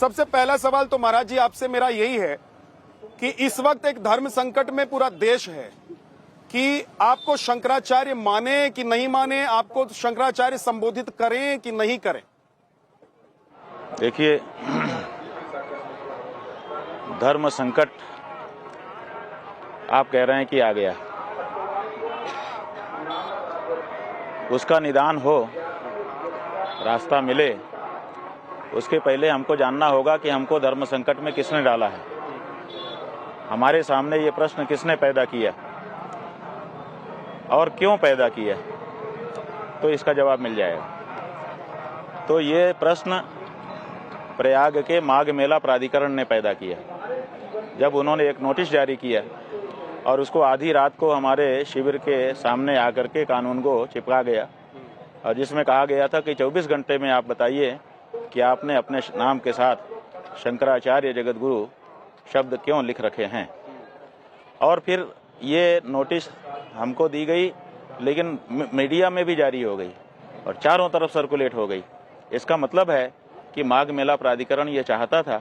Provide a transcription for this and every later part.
सबसे पहला सवाल तो महाराज जी आपसे मेरा यही है कि इस वक्त एक धर्म संकट में पूरा देश है कि आपको शंकराचार्य माने कि नहीं माने, आपको शंकराचार्य संबोधित करें कि नहीं करें। देखिए, धर्म संकट आप कह रहे हैं कि आ गया, उसका निदान हो, रास्ता मिले, उसके पहले हमको जानना होगा कि हमको धर्म संकट में किसने डाला है, हमारे सामने ये प्रश्न किसने पैदा किया और क्यों पैदा किया, तो इसका जवाब मिल जाएगा। तो ये प्रश्न प्रयाग के माघ मेला प्राधिकरण ने पैदा किया। जब उन्होंने एक नोटिस जारी किया और उसको आधी रात को हमारे शिविर के सामने आकर के कानून को चिपका गया और जिसमें कहा गया था कि 24 घंटे में आप बताइए कि आपने अपने नाम के साथ शंकराचार्य जगतगुरु शब्द क्यों लिख रखे हैं। और फिर ये नोटिस हमको दी गई, लेकिन मीडिया में भी जारी हो गई और चारों तरफ सर्कुलेट हो गई। इसका मतलब है कि माघ मेला प्राधिकरण ये चाहता था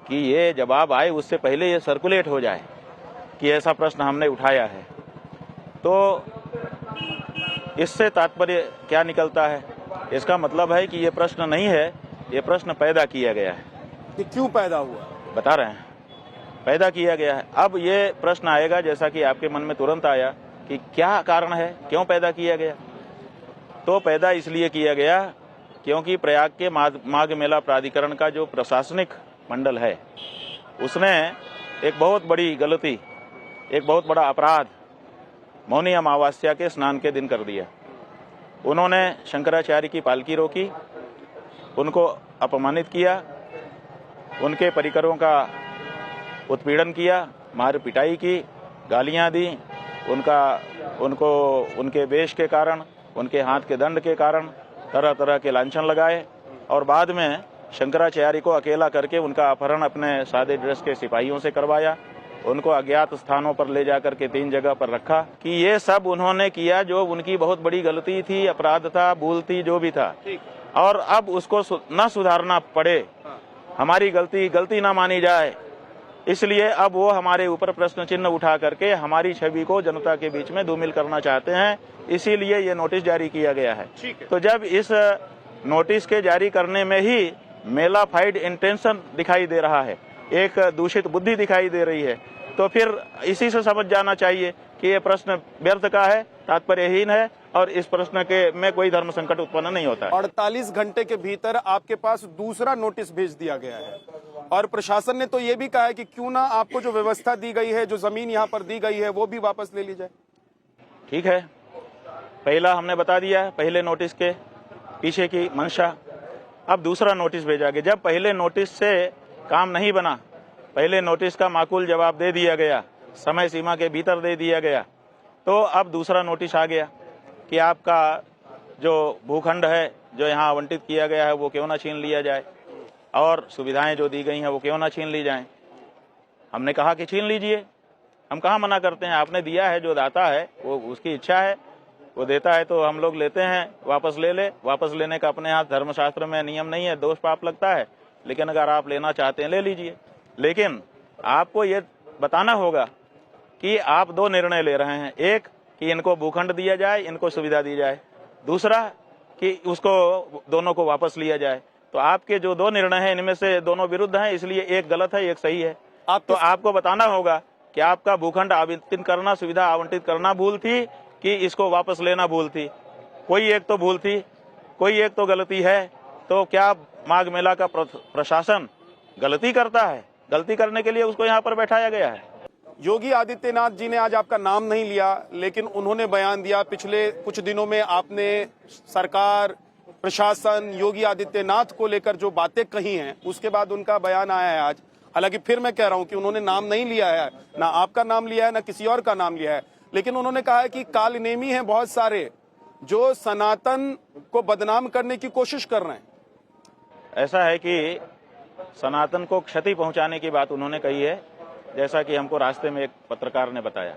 कि ये जवाब आए उससे पहले ये सर्कुलेट हो जाए कि ऐसा प्रश्न हमने उठाया है। तो इससे तात्पर्य क्या निकलता है? इसका मतलब है कि ये प्रश्न नहीं है, ये प्रश्न पैदा किया गया है। ये क्यों पैदा हुआ? बता रहे हैं, पैदा किया गया है। अब ये प्रश्न आएगा, जैसा कि आपके मन में तुरंत आया कि क्या कारण है, क्यों पैदा किया गया। तो पैदा इसलिए किया गया क्योंकि प्रयाग के माघ मेला प्राधिकरण का जो प्रशासनिक मंडल है, उसने एक बहुत बड़ी गलती, एक बहुत बड़ा अपराध मौनी अमावस्या के स्नान के दिन कर दिया। उन्होंने शंकराचार्य की पालकी रोकी, उनको अपमानित किया, उनके परिकरों का उत्पीड़न किया, मार पिटाई की, गालियां दी, उनको उनके वेश के कारण, उनके हाथ के दंड के कारण तरह तरह के लांछन लगाए और बाद में शंकराचार्य को अकेला करके उनका अपहरण अपने सादे ड्रेस के सिपाहियों से करवाया, उनको अज्ञात स्थानों पर ले जाकर के 3 जगह पर रखा। कि ये सब उन्होंने किया जो उनकी बहुत बड़ी गलती थी, अपराध था, भूल थी, जो भी था। और अब उसको न सुधारना पड़े, हमारी गलती ना मानी जाए, इसलिए अब वो हमारे ऊपर प्रश्न चिन्ह उठा करके हमारी छवि को जनता के बीच में धूमिल करना चाहते हैं। इसीलिए ये नोटिस जारी किया गया है। तो जब इस नोटिस के जारी करने में ही मेलाफाइड इंटेंशन दिखाई दे रहा है, एक दूषित बुद्धि दिखाई दे रही है, तो फिर इसी से समझ जाना चाहिए कि ये प्रश्न व्यर्थ का है, तात्पर्यहीन है और इस प्रश्न के में कोई धर्म संकट उत्पन्न नहीं होता है। 48 घंटे के भीतर आपके पास दूसरा नोटिस भेज दिया गया है और प्रशासन ने तो ये भी कहा है कि क्यों ना आपको जो व्यवस्था दी गई है, जो जमीन यहाँ पर दी गई है, वो भी वापस ले ली जाए। ठीक है, पहला हमने बता दिया, पहले नोटिस के पीछे की मंशा। अब दूसरा नोटिस भेजा गया। जब पहले नोटिस से काम नहीं बना, पहले नोटिस का माकूल जवाब दे दिया गया, समय सीमा के भीतर दे दिया गया, तो अब दूसरा नोटिस आ गया कि आपका जो भूखंड है, जो यहाँ आवंटित किया गया है, वो क्यों ना छीन लिया जाए और सुविधाएं जो दी गई हैं वो क्यों ना छीन ली जाएं। हमने कहा कि छीन लीजिए, हम कहाँ मना करते हैं। आपने दिया है, जो दाता है वो उसकी इच्छा है, वो देता है तो हम लोग लेते हैं, वापस ले ले। वापस लेने का अपने यहाँ धर्मशास्त्र में नियम नहीं है, दोष पाप लगता है, लेकिन अगर आप लेना चाहते हैं ले लीजिए। लेकिन आपको ये बताना होगा कि आप 2 निर्णय ले रहे हैं, एक कि इनको भूखंड दिया जाए, इनको सुविधा दी जाए, दूसरा कि उसको दोनों को वापस लिया जाए। तो आपके जो 2 निर्णय हैं, इनमें से दोनों विरुद्ध हैं, इसलिए एक गलत है, एक सही है। तो आपको बताना होगा कि आपका भूखंड आवंटित करना, सुविधा आवंटित करना भूल थी कि इसको वापस लेना भूल थी। कोई एक तो भूल थी, कोई एक तो गलती है। तो क्या माघ मेला का प्रशासन गलती करता है? गलती करने के लिए उसको यहाँ पर बैठाया गया है। योगी आदित्यनाथ जी ने आज आपका नाम नहीं लिया, लेकिन उन्होंने बयान दिया। पिछले कुछ दिनों में आपने सरकार, प्रशासन, योगी आदित्यनाथ को लेकर जो बातें कही हैं, उसके बाद उनका बयान आया है आज। हालांकि फिर मैं कह रहा हूं कि उन्होंने नाम नहीं लिया है, ना आपका नाम लिया है, ना किसी और का नाम लिया है, लेकिन उन्होंने कहा है कि कालनेमी हैं बहुत सारे जो सनातन को बदनाम करने की कोशिश कर रहे हैं। ऐसा है कि सनातन को क्षति पहुंचाने की बात उन्होंने कही है, जैसा कि हमको रास्ते में एक पत्रकार ने बताया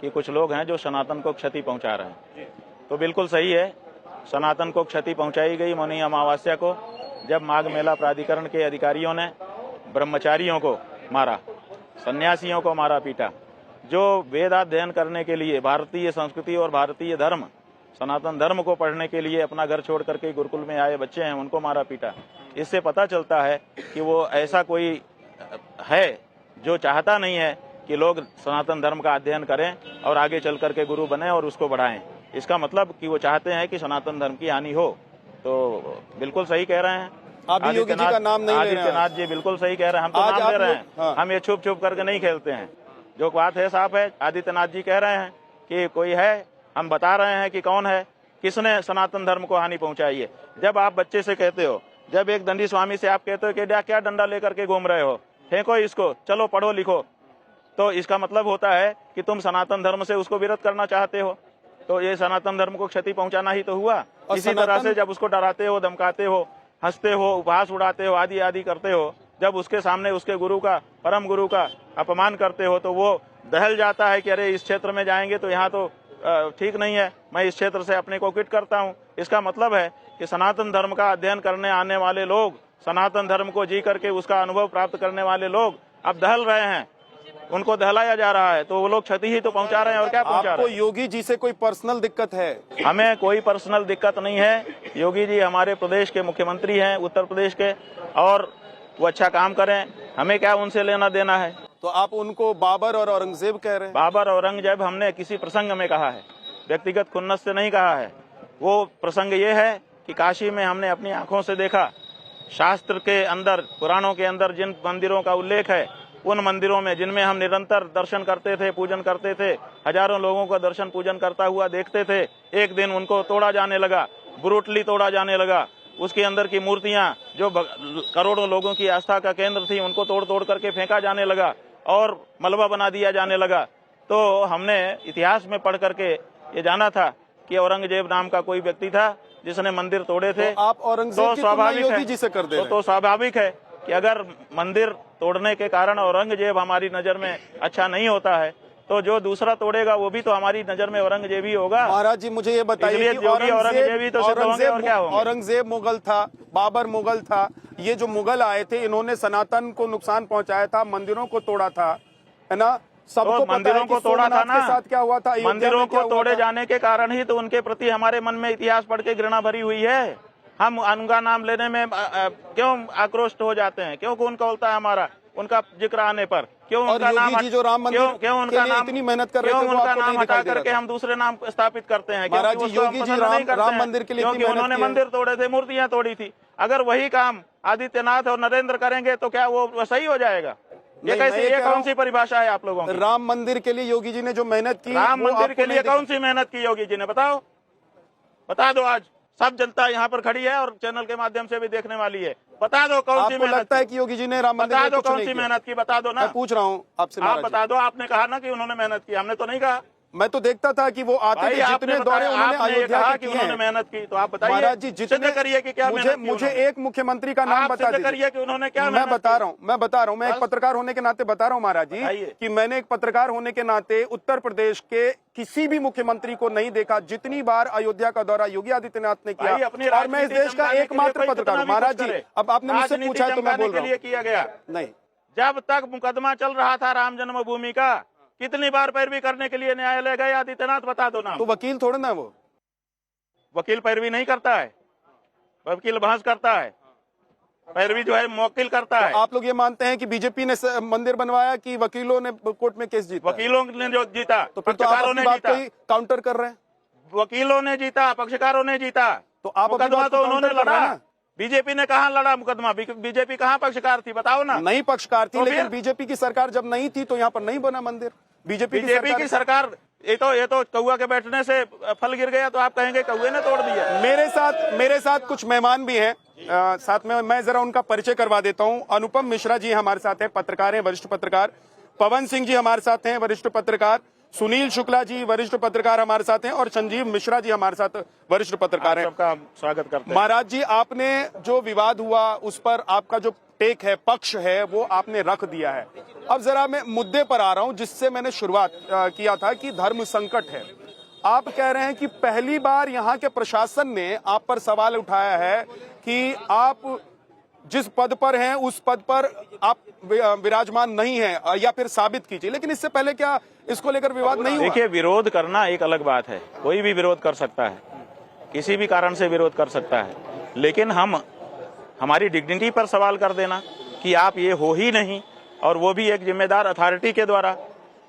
कि कुछ लोग हैं जो सनातन को क्षति पहुंचा रहे हैं। तो बिल्कुल सही है, सनातन को क्षति पहुंचाई गई मौनी अमावस्या को, जब माघ मेला प्राधिकरण के अधिकारियों ने ब्रह्मचारियों को मारा, सन्यासियों को मारा पीटा, जो वेद अध्ययन करने के लिए भारतीय संस्कृति और भारतीय धर्म सनातन धर्म को पढ़ने के लिए अपना घर छोड़ करके गुरुकुल में आए बच्चे हैं, उनको मारा पीटा। इससे पता चलता है कि वो ऐसा कोई है जो चाहता नहीं है कि लोग सनातन धर्म का अध्ययन करें और आगे चल करके गुरु बने और उसको बढ़ाएं। इसका मतलब कि वो चाहते हैं कि सनातन धर्म की हानि हो। तो बिल्कुल सही कह रहे हैं योगी जी का नाम नहीं ले रहे हैं। आदित्यनाथ जी बिल्कुल सही कह रहे हैं। हम तो नाम ले रहे हैं। हाँ। हम ये छुप छुप करके नहीं खेलते हैं। जो बात है साफ है। आदित्यनाथ जी कह रहे हैं कि कोई है, हम बता रहे हैं कि कौन है, किसने सनातन धर्म को हानि पहुंचाई है। जब आप बच्चे से कहते हो, जब एक दंडी स्वामी से आप कहते हो कि क्या डंडा लेकर के घूम रहे हो, फेंको इसको, चलो पढ़ो लिखो, तो इसका मतलब होता है कि तुम सनातन धर्म से उसको विरोध करना चाहते हो। तो ये सनातन धर्म को क्षति पहुंचाना ही तो हुआ। इसी तरह से जब उसको डराते हो, धमकाते हो, हंसते हो, उपहास उड़ाते हो, आदि आदि करते हो, जब उसके सामने उसके गुरु का, परम गुरु का अपमान करते हो, तो वो दहल जाता है कि अरे इस क्षेत्र में जाएंगे तो यहाँ तो ठीक नहीं है, मैं इस क्षेत्र से अपने को क्विट करता हूँ। इसका मतलब है कि सनातन धर्म का अध्ययन करने आने वाले लोग, सनातन धर्म को जी करके उसका अनुभव प्राप्त करने वाले लोग अब दहल रहे हैं, उनको दहलाया जा रहा है, तो वो लोग क्षति ही तो पहुंचा रहे हैं और क्या पहुंचा रहे हैं। आपको योगी जी से कोई पर्सनल दिक्कत है? हमें कोई पर्सनल दिक्कत नहीं है। योगी जी हमारे प्रदेश के मुख्यमंत्री हैं, उत्तर प्रदेश के, और वो अच्छा काम करें, हमें क्या उनसे लेना देना है। तो आप उनको बाबर और औरंगजेब कह रहे हैं? बाबर औरंगजेब हमने किसी प्रसंग में कहा है, व्यक्तिगत खुन्नस से नहीं कहा है। वो प्रसंग ये है कि काशी में हमने अपनी आंखों से देखा, शास्त्र के अंदर, पुराणों के अंदर जिन मंदिरों का उल्लेख है, उन मंदिरों में जिनमें हम निरंतर दर्शन करते थे, पूजन करते थे, हजारों लोगों का दर्शन पूजन करता हुआ देखते थे, एक दिन उनको तोड़ा जाने लगा, ब्रूटली तोड़ा जाने लगा। उसके अंदर की मूर्तियां जो करोड़ों लोगों की आस्था का केंद्र थी, उनको तोड़ तोड़ करके फेंका जाने लगा और मलबा बना दिया जाने लगा। तो हमने इतिहास में पढ़ करके ये जाना था कि औरंगजेब नाम का कोई व्यक्ति था जिसने मंदिर तोड़े थे। तो आप औरंगजेब की तुलना योगी जी से कर दे रहे हैं। तो स्वाभाविक है कि अगर मंदिर तोड़ने के कारण औरंगजेब हमारी नजर में अच्छा नहीं होता है, तो जो दूसरा तोड़ेगा वो भी तो हमारी नजर में औरंगजेब ही होगा। महाराज जी मुझे ये बताइए कि औरंगजेब मुगल था, बाबर मुगल था, ये जो मुगल आए थे इन्होंने सनातन को नुकसान पहुंचाया था, मंदिरों को तोड़ा था, है ना? सबको मंदिरों को तोड़ा था ना, साथ क्या हुआ था, मंदिरों को तोड़े जाने के कारण ही तो उनके प्रति हमारे मन में इतिहास पढ़ के घृणा भरी हुई है। हम उनका नाम लेने में क्यों आक्रोशित हो जाते हैं, क्यों खून खौलता है हमारा उनका जिक्र आने पर? क्यों उनका नाम, जो राम मंदिर क्यों उनका नाम, इतनी मेहनत कर रहे थे, उनका नाम हटा करके हम दूसरे नाम स्थापित करते हैं? महाराज जी योगी जी राम मंदिर के लिए क्योंकि उन्होंने मंदिर तोड़े थे, मूर्तियां तोड़ी थी। अगर वही काम आदित्यनाथ और नरेंद्र करेंगे तो क्या वो सही हो जाएगा? ये कैसे, ये कौन सी परिभाषा है आप लोगों की? राम मंदिर के लिए योगी जी ने जो मेहनत की, राम मंदिर के लिए कौन सी मेहनत की योगी जी ने? बताओ, बता दो। आज सब जनता यहाँ पर खड़ी है और चैनल के माध्यम से भी देखने वाली है। बता दो कौन सी मेहनत लगता है कि योगी जी ने राम मंदिर बता दो कौन सी मेहनत की, बता दो ना। मैं पूछ रहा हूँ आपसे, आप बता दो। आपने कहा ना कि उन्होंने मेहनत की, हमने तो नहीं कहा। मैं तो देखता था कि वो आते थे, जितने दौरे उन्होंने अयोध्या के किए उन्होंने मेहनत की, तो आप बताइए महाराज जी जितने करिए कि क्या मुझे एक मुख्यमंत्री का नाम बता दीजिए कि उन्होंने क्या। मैं बता रहा हूँ, मैं एक पत्रकार होने के नाते बता रहा हूँ महाराज जी कि मैंने एक पत्रकार होने के नाते उत्तर प्रदेश के किसी भी मुख्यमंत्री को नहीं देखा जितनी बार अयोध्या का दौरा योगी आदित्यनाथ ने किया, और मैं इस देश का एकमात्र पत्रकार हूँ। महाराज जी अब आपने मुझसे पूछा तो मैं बोल रहा हूँ। किया गया नहीं, जब तक मुकदमा चल रहा था राम जन्मभूमि का, कितनी बार पैरवी करने के लिए न्यायालय गए आदित्यनाथ? बता दो ना। तो वकील थोड़े ना, वो वकील पैरवी नहीं करता है, वकील बहस करता है, पैरवी जो है मुवक्किल करता है। आप लोग ये मानते हैं कि बीजेपी ने मंदिर बनवाया कि वकीलों ने कोर्ट में केस जीता? वकीलों ने जो जीता, तो पक्षकारों ने जीता। काउंटर कर रहे हैं, वकीलों ने जीता, पक्षकारों ने जीता। तो आप मुकदमा तो उन्होंने लड़ा, बीजेपी ने कहाँ लड़ा मुकदमा? बीजेपी कहाँ पक्षकार थी? बताओ ना। नहीं पक्षकार थी, लेकिन बीजेपी की सरकार जब नहीं थी तो यहाँ पर नहीं बना मंदिर। बीजेपी की सरकार, ये तो कौआ के बैठने से फल गिर गया तो आप कहेंगे कौए ने तोड़ दिया। मेरे साथ कुछ मेहमान भी हैं, साथ में मैं जरा उनका परिचय करवा देता हूँ। अनुपम मिश्रा जी हमारे साथ हैं, पत्रकार हैं, वरिष्ठ पत्रकार। पवन सिंह जी हमारे साथ हैं, वरिष्ठ पत्रकार। सुनील शुक्ला जी वरिष्ठ पत्रकार हमारे साथ हैं, और संजीव मिश्रा जी हमारे साथ वरिष्ठ पत्रकार हैं। सबका स्वागत करते हैं। महाराज जी, आपने जो विवाद हुआ उस पर आपका जो टेक है, पक्ष है, वो आपने रख दिया है। अब जरा मैं मुद्दे पर आ रहा हूं जिससे मैंने शुरुआत किया था कि धर्म संकट है। आप कह रहे हैं कि पहली बार यहाँ के प्रशासन ने आप पर सवाल उठाया है कि आप जिस पद पर हैं उस पद पर आप विराजमान नहीं हैं या फिर साबित कीजिए। लेकिन इससे पहले क्या इसको लेकर विवाद नहीं हुआ? देखिए, विरोध करना एक अलग बात है, कोई भी विरोध कर सकता है, किसी भी कारण से विरोध कर सकता है, लेकिन हमारी डिग्निटी पर सवाल कर देना कि आप ये हो ही नहीं, और वो भी एक जिम्मेदार अथॉरिटी के द्वारा।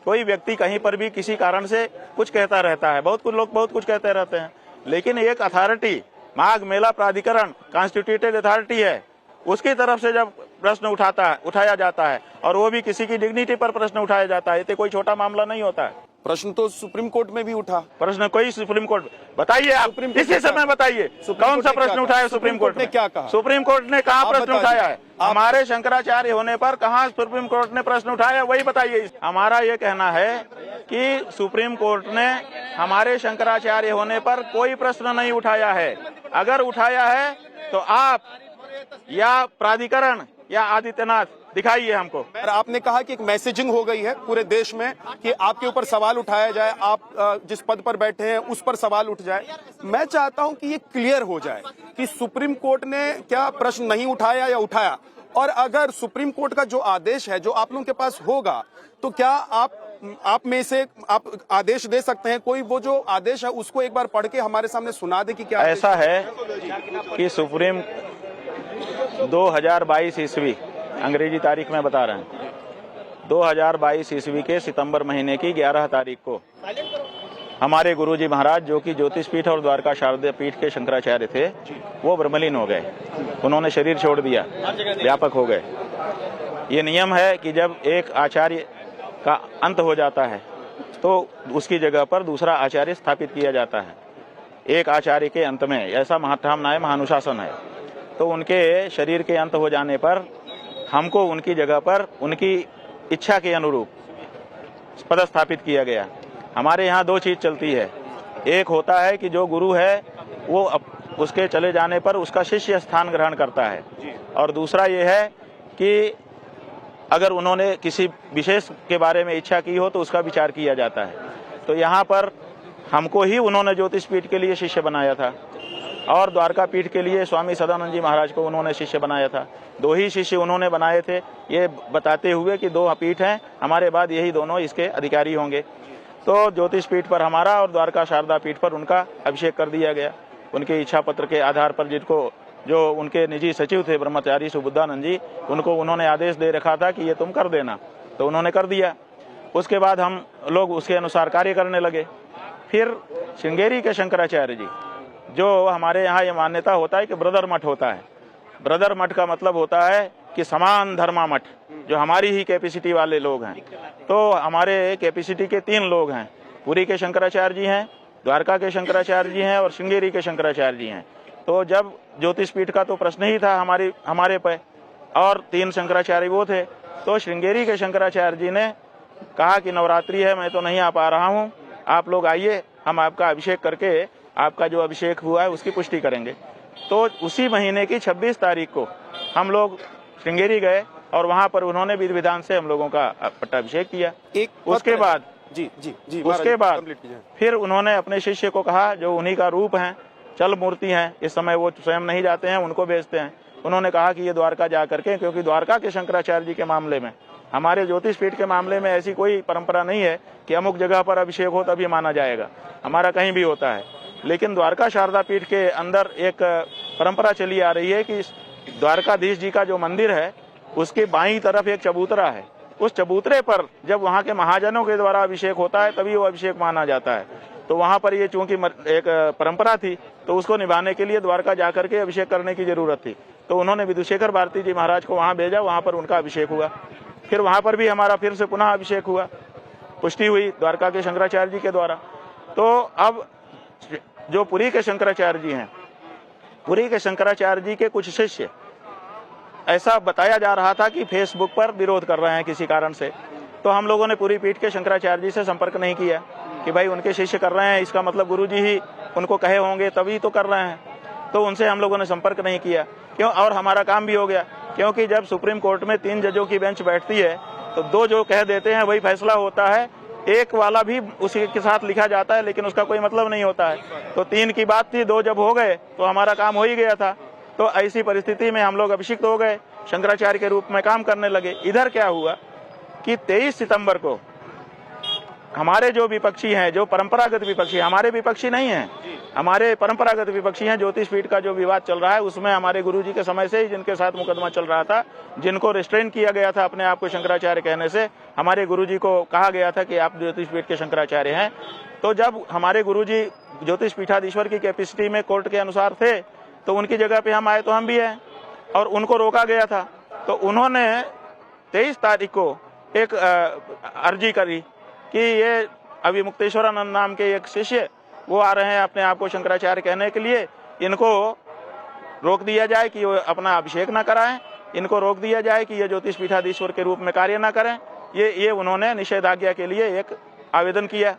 कोई व्यक्ति कहीं पर भी किसी कारण से कुछ कहता रहता है, बहुत कुछ लोग बहुत कुछ कहते रहते हैं, लेकिन एक अथॉरिटी, माघ मेला प्राधिकरण कॉन्स्टिट्यूटेड अथॉरिटी है, उसकी तरफ से जब प्रश्न उठाया जाता है और वो भी किसी की डिग्निटी पर प्रश्न उठाया जाता है, तो कोई छोटा मामला नहीं होता है। प्रश्न तो सुप्रीम कोर्ट में भी उठा। प्रश्न कोई सुप्रीम कोर्ट, बताइए आप इसी समय बताइए कौन सा प्रश्न उठाया सुप्रीम कोर्ट ने? क्या कहा सुप्रीम कोर्ट ने? कहाँ प्रश्न उठाया है? हमारे शंकराचार्य होने पर कहाँ सुप्रीम कोर्ट ने प्रश्न उठाया, वही बताइए। हमारा ये कहना है कि सुप्रीम कोर्ट ने हमारे शंकराचार्य होने पर कोई प्रश्न नहीं उठाया है। अगर उठाया है तो आप या प्राधिकरण या आदित्यनाथ दिखाइए हमको। आपने कहा कि एक मैसेजिंग हो गई है पूरे देश में कि आपके ऊपर सवाल उठाया जाए, आप जिस पद पर बैठे हैं उस पर सवाल उठ जाए। मैं चाहता हूं कि ये क्लियर हो जाए कि सुप्रीम कोर्ट ने क्या प्रश्न नहीं उठाया या उठाया, और अगर सुप्रीम कोर्ट का जो आदेश है जो आप लोगों के पास होगा, तो क्या आप में से आप आदेश दे सकते हैं? कोई वो जो आदेश है उसको एक बार पढ़ के हमारे सामने सुना दे कि क्या ऐसा है कि सुप्रीम 2022 ईस्वी, अंग्रेजी तारीख में बता रहे हैं, 2022 ईस्वी के सितंबर महीने की 11 तारीख को हमारे गुरुजी महाराज, जो कि ज्योतिष पीठ और द्वारका शारदा पीठ के शंकराचार्य थे, वो ब्रह्मलीन हो गए। उन्होंने शरीर छोड़ दिया, व्यापक हो गए। ये नियम है कि जब एक आचार्य का अंत हो जाता है तो उसकी जगह पर दूसरा आचार्य स्थापित किया जाता है। एक आचार्य के अंत में ऐसा महाठामनाय महानुशासन है, तो उनके शरीर के अंत हो जाने पर हमको उनकी जगह पर उनकी इच्छा के अनुरूप पदस्थापित किया गया। हमारे यहाँ दो चीज चलती है, एक होता है कि जो गुरु है वो उसके चले जाने पर उसका शिष्य स्थान ग्रहण करता है, और दूसरा ये है कि अगर उन्होंने किसी विशेष के बारे में इच्छा की हो तो उसका विचार किया जाता है। तो यहाँ पर हमको ही उन्होंने ज्योतिष पीठ के लिए शिष्य बनाया था और द्वारका पीठ के लिए स्वामी सदानंद जी महाराज को उन्होंने शिष्य बनाया था। दो ही शिष्य उन्होंने बनाए थे, ये बताते हुए कि दो पीठ हैं, हमारे बाद यही दोनों इसके अधिकारी होंगे। तो ज्योतिष पीठ पर हमारा और द्वारका शारदा पीठ पर उनका अभिषेक कर दिया गया। उनके इच्छा पत्र के आधार पर, जिनको जो उनके निजी सचिव थे ब्रह्मचारी सुबुद्धानंद जी, उनको उन्होंने आदेश दे रखा था कि ये तुम कर देना, तो उन्होंने कर दिया। उसके बाद हम लोग उसके अनुसार कार्य करने लगे। फिर श्रृंगेरी के शंकराचार्य जी, जो हमारे यहाँ ये मान्यता होता है कि ब्रदर मठ होता है। ब्रदर मठ का मतलब होता है कि समान धर्मा मठ, जो हमारी ही कैपेसिटी वाले लोग हैं। तो हमारे कैपेसिटी के 3 लोग हैं, पुरी के शंकराचार्य जी हैं, द्वारका के शंकराचार्य जी हैं और श्रृंगेरी के शंकराचार्य जी हैं। तो जब ज्योतिष पीठ का तो प्रश्न ही था हमारे पे, और 3 शंकराचार्य वो थे, तो श्रृंगेरी के शंकराचार्य जी ने कहा कि नवरात्रि है, मैं तो नहीं आ पा रहा हूँ, आप लोग आइए, हम आपका अभिषेक करके आपका जो अभिषेक हुआ है उसकी पुष्टि करेंगे। तो उसी महीने की 26 तारीख को हम लोग श्रृंगेरी गए और वहाँ पर उन्होंने विधि विधान से हम लोगों का पट्टाभिषेक किया। उसके बाद उसके बाद फिर उन्होंने अपने शिष्य को कहा, जो उन्हीं का रूप है, चल मूर्ति हैं, इस समय वो स्वयं नहीं जाते हैं, उनको भेजते हैं। उन्होंने कहा कि ये द्वारका जा करके, क्योंकि द्वारका के शंकराचार्य जी के मामले में, हमारे ज्योतिष पीठ के मामले में ऐसी कोई परंपरा नहीं है कि अमुक जगह पर अभिषेक हो तभी माना जाएगा, हमारा कहीं भी होता है। लेकिन द्वारका शारदा पीठ के अंदर एक परंपरा चली आ रही है कि द्वारकाधीश जी का जो मंदिर है उसके बाईं तरफ एक चबूतरा है, उस चबूतरे पर जब वहाँ के महाजनों के द्वारा अभिषेक होता है तभी वो अभिषेक माना जाता है। तो वहाँ पर ये चूंकि एक परंपरा थी, तो उसको निभाने के लिए द्वारका जाकर के अभिषेक करने की जरूरत थी। तो उन्होंने विधुशेखर भारती जी महाराज को वहाँ भेजा, वहाँ पर उनका अभिषेक हुआ। फिर वहाँ पर भी हमारा फिर से पुनः अभिषेक हुआ, पुष्टि हुई द्वारका के शंकराचार्य जी के द्वारा। तो अब जो पुरी के शंकराचार्य जी हैं, पुरी के शंकराचार्य जी के कुछ शिष्य, ऐसा बताया जा रहा था कि फेसबुक पर विरोध कर रहे हैं किसी कारण से। तो हम लोगों ने पुरी पीठ के शंकराचार्य जी से संपर्क नहीं किया कि भाई उनके शिष्य कर रहे हैं, इसका मतलब गुरुजी ही उनको कहे होंगे तभी तो कर रहे हैं। तो उनसे हम लोगों ने संपर्क नहीं किया, क्यों, और हमारा काम भी हो गया। क्योंकि जब सुप्रीम कोर्ट में 3 जजों की बेंच बैठती है तो 2 जो कह देते हैं वही फैसला होता है, एक वाला भी उसी के साथ लिखा जाता है लेकिन उसका कोई मतलब नहीं होता है। तो 3 की बात थी, 2 जब हो गए तो हमारा काम हो ही गया था। तो ऐसी परिस्थिति में हम लोग अभिषिक्त हो गए, शंकराचार्य के रूप में काम करने लगे। इधर क्या हुआ कि 23 सितंबर को हमारे जो विपक्षी हैं, जो परंपरागत विपक्षी, हमारे विपक्षी नहीं हैं, हमारे परंपरागत विपक्षी हैं, ज्योतिष पीठ का जो विवाद चल रहा है उसमें हमारे गुरुजी के समय से ही जिनके साथ मुकदमा चल रहा था, जिनको रिस्ट्रेन किया गया था अपने आप को शंकराचार्य कहने से, हमारे गुरुजी को कहा गया था कि आप ज्योतिष पीठ के शंकराचार्य हैं। तो जब हमारे गुरुजी ज्योतिष पीठाधीश्वर की कैपेसिटी में कोर्ट के अनुसार थे, तो उनकी जगह पे हम आए तो हम भी हैं, और उनको रोका गया था। तो उन्होंने 23 तारीख को एक अर्जी करी कि ये अभी मुक्तेश्वरानंद नाम के एक शिष्य वो आ रहे हैं अपने आप को शंकराचार्य कहने के लिए, इनको रोक दिया जाए कि वो अपना अभिषेक ना कराएं, इनको रोक दिया जाए कि ये ज्योतिष पीठाधीश्वर के रूप में कार्य ना करें। ये उन्होंने निषेधाज्ञा के लिए एक आवेदन किया।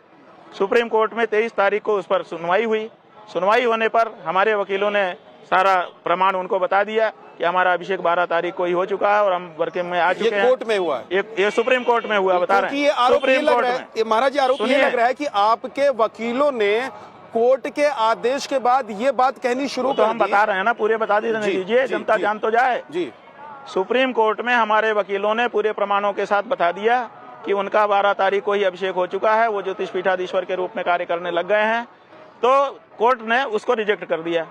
सुप्रीम कोर्ट में 23 तारीख को उस पर सुनवाई हुई। सुनवाई होने पर हमारे वकीलों ने सारा प्रमाण उनको बता दिया कि हमारा अभिषेक 12 तारीख को ही हो चुका है और हम वर्किंग में आ चुके हैं। कोर्ट में हुआ है, ये सुप्रीम कोर्ट में हुआ, बता रहे हैं सुप्रीम कोर्ट में। महाराज जी, आरोप ये लग रहा है कि आपके वकीलों ने कोर्ट के आदेश के बाद ये बात कहनी शुरू तो हम बता रहे हैं ना, पूरे बता दीजिए, जनता जान तो जाए जी। सुप्रीम कोर्ट में हमारे वकीलों ने पूरे प्रमाणों के साथ बता दिया कि उनका 12 तारीख को ही अभिषेक हो चुका है, वो ज्योतिष पीठाधीश्वर के रूप में कार्य करने लग गए हैं। तो कोर्ट ने उसको रिजेक्ट कर दिया,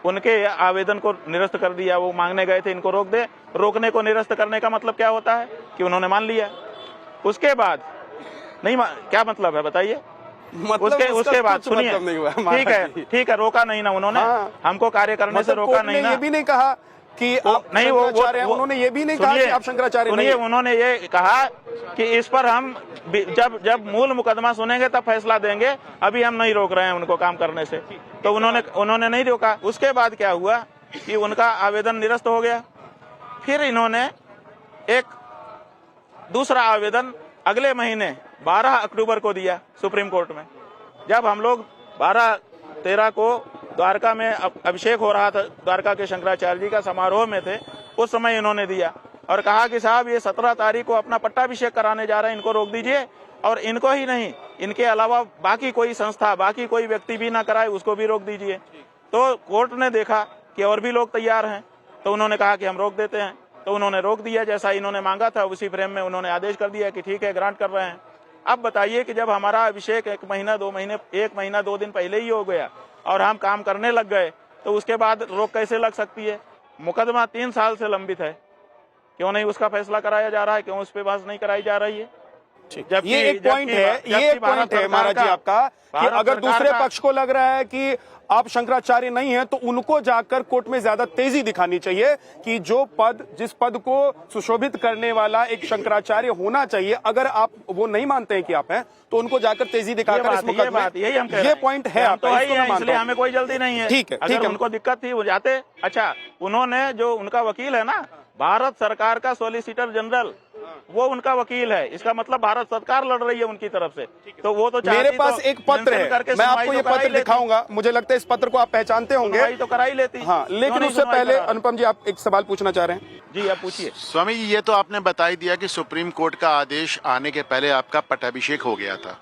उनके आवेदन को निरस्त कर दिया। वो मांगने गए थे इनको रोक दे, रोकने को निरस्त करने का मतलब क्या होता है कि उन्होंने मान लिया। उसके बाद नहीं, क्या मतलब है बताइए? उसके बाद सुनिए, ठीक है, रोका नहीं ना उन्होंने, हमको कार्य करने से रोका नहीं ना। ये भी नहीं कहा कि आप नहीं, उन्होंने ये भी नहीं कहा कि आप शंकराचार्य नहीं। सुनिए, उन्होंने ये कहा कि इस पर हम जब मूल मुकदमा सुनेंगे तब फैसला देंगे, अभी हम नहीं रोक रहे हैं उनको काम करने से। तो उन्होंने नहीं रोका। उसके बाद क्या हुआ कि उनका आवेदन निरस्त हो गया। फिर इन्होंने एक दूसरा आवेदन अगले महीने 12 अक्टूबर को दिया सुप्रीम कोर्ट में। जब हम लोग 12-13 को द्वारका में अभिषेक हो रहा था, द्वारका के शंकराचार्य जी का समारोह में थे, उस समय इन्होंने दिया और कहा कि साहब ये 17 तारीख को अपना पट्टाभिषेक कराने जा रहे हैं, इनको रोक दीजिए। और इनको ही नहीं, इनके अलावा बाकी कोई संस्था, बाकी कोई व्यक्ति भी ना कराए, उसको भी रोक दीजिए। तो कोर्ट ने देखा कि और भी लोग तैयार हैं, तो उन्होंने कहा कि हम रोक देते हैं। तो उन्होंने रोक दिया, जैसा इन्होंने मांगा था उसी फ्रेम में उन्होंने आदेश कर दिया कि ठीक है, ग्रांट कर रहे हैं। अब बताइए कि जब हमारा अभिषेक 1 महीना 2 दिन पहले ही हो गया और हम काम करने लग गए, तो उसके बाद रोक कैसे लग सकती है? मुकदमा 3 साल से लंबित है, क्यों नहीं उसका फैसला कराया जा रहा है? क्यों उस पर बहस नहीं कराई जा रही है? ये एक पॉइंट है महाराज जी आपका कि अगर दूसरे पक्ष को लग रहा है कि आप शंकराचार्य नहीं हैं, तो उनको जाकर कोर्ट में ज्यादा तेजी दिखानी चाहिए कि जिस पद को सुशोभित करने वाला एक शंकराचार्य होना चाहिए, अगर आप वो नहीं मानते हैं कि आप हैं, तो उनको जाकर तेजी दिखाकर इस मुकदमे में, यही हम ये पॉइंट है आपका, इसलिए हमें कोई जल्दी नहीं है। ठीक है, अगर उनको दिक्कत थी वो जाते। अच्छा, उन्होंने जो उनका वकील है ना, भारत सरकार का सॉलिसिटर जनरल, वो उनका वकील है, इसका मतलब भारत सरकार लड़ रही है उनकी तरफ से। तो वो तो मेरे पास एक पत्र है, मैं आपको ये पत्र दिखाऊंगा, मुझे लगता है इस पत्र को आप पहचानते होंगे। तो करा ही लेती। हाँ, लेकिन उससे पहले अनुपम जी, आप एक सवाल पूछना चाह रहे हैं? जी, आप पूछिए। स्वामी जी, ये तो आपने बता ही दिया कि सुप्रीम कोर्ट का आदेश आने के पहले आपका पट्टाभिषेक हो गया था,